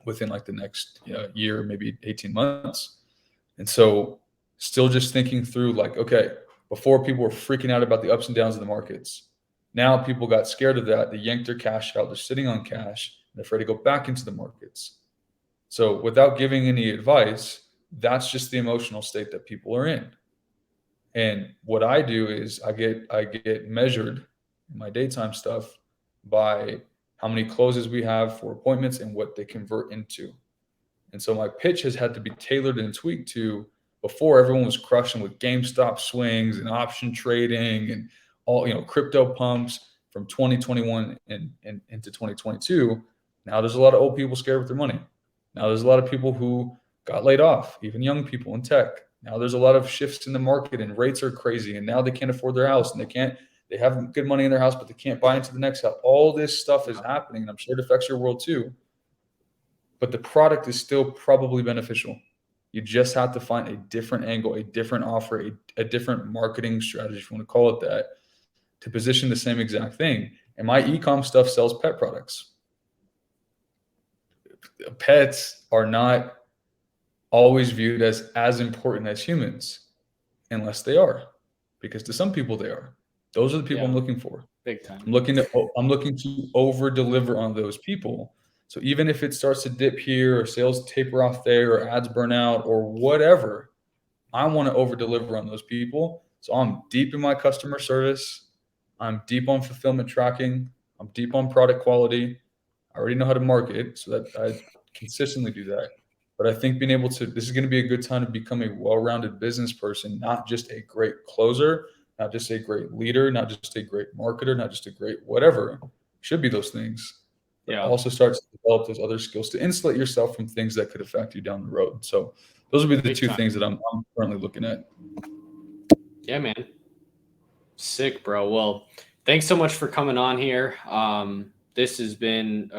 within like the next year, maybe 18 months. And so still just thinking through like, okay, before people were freaking out about the ups and downs of the markets. Now people got scared of that. They yanked their cash out. They're sitting on cash. They're afraid to go back into the markets. So without giving any advice, that's just the emotional state that people are in. And what I do is I get measured in my daytime stuff by how many closes we have for appointments and what they convert into. And so my pitch has had to be tailored and tweaked to, before everyone was crushing with GameStop swings and option trading and all, crypto pumps from 2021 and into 2022. Now there's a lot of old people scared with their money. Now there's a lot of people who got laid off, even young people in tech. Now there's a lot of shifts in the market and rates are crazy. And now they can't afford their house and they have good money in their house, but they can't buy into the next house. All this stuff is happening. And I'm sure it affects your world too. But the product is still probably beneficial. You just have to find a different angle, a different offer, a different marketing strategy, if you want to call it that, to position the same exact thing. And my e-com stuff sells pet products. Pets are not always viewed as important as humans, unless they are, because to some people they are. Those are the people I'm looking for. Big time. I'm looking to over deliver on those people. So even if it starts to dip here, or sales taper off there, or ads burn out, or whatever, I want to over deliver on those people. So I'm deep in my customer service. I'm deep on fulfillment tracking. I'm deep on product quality. I already know how to market, so that I consistently do that. But I think this is going to be a good time to become a well-rounded business person, not just a great closer, not just a great leader, not just a great marketer, not just a great whatever. Should be those things. But also start to develop those other skills to insulate yourself from things that could affect you down the road. So those would be the two things that I'm currently looking at. Yeah, man. Sick, bro. Well, thanks so much for coming on here. This has been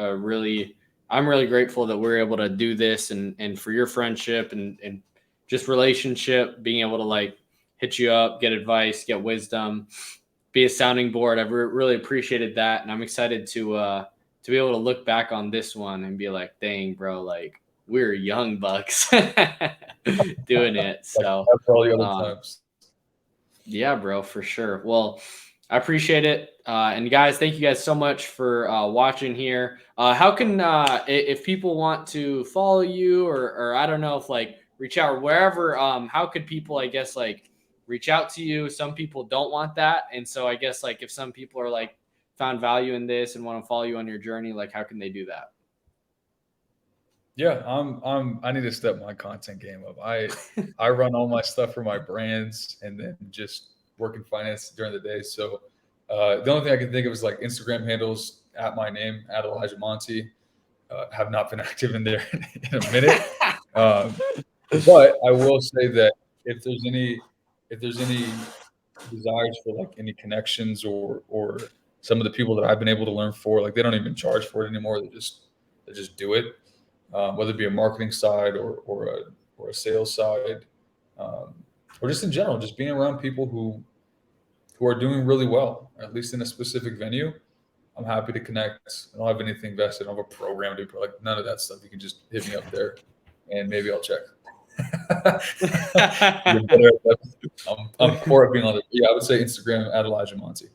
I'm really grateful that we're able to do this, and for your friendship and just relationship, being able to like hit you up, get advice, get wisdom, be a sounding board. I've really appreciated that. And I'm excited to be able to look back on this one and be like, dang, bro, like we're young bucks doing it. So after all the other times. Yeah, bro, for sure. Well, I appreciate it. And guys, thank you guys so much for watching here. How can, if people want to follow you or I don't know, if like reach out or wherever, how could people, I guess, like reach out to you? Some people don't want that. And so I guess like if some people are like found value in this and want to follow you on your journey, like how can they do that? Yeah, I need to step my content game up. I run all my stuff for my brands and then just work in finance during the day. So the only thing I can think of is like Instagram handles at my name, at Elijah Monte. Have not been active in there in a minute. But I will say that if there's any desires for like any connections or some of the people that I've been able to learn for, like they don't even charge for it anymore. They just do it. Whether it be a marketing side or a sales side, or just in general, just being around people who are doing really well, or at least in a specific venue. I'm happy to connect. I don't have anything vested. I don't have a program to like none of that stuff. You can just hit me up there, and maybe I'll check. I'm poor at being on it. Yeah, I would say Instagram at Elijah Monte.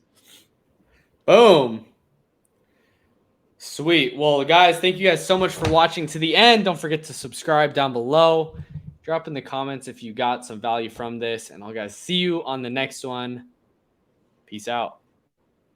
Boom. Sweet. Well, guys, thank you guys so much for watching to the end. Don't forget to subscribe down below. Drop in the comments if you got some value from this. And I'll guys see you on the next one. Peace out.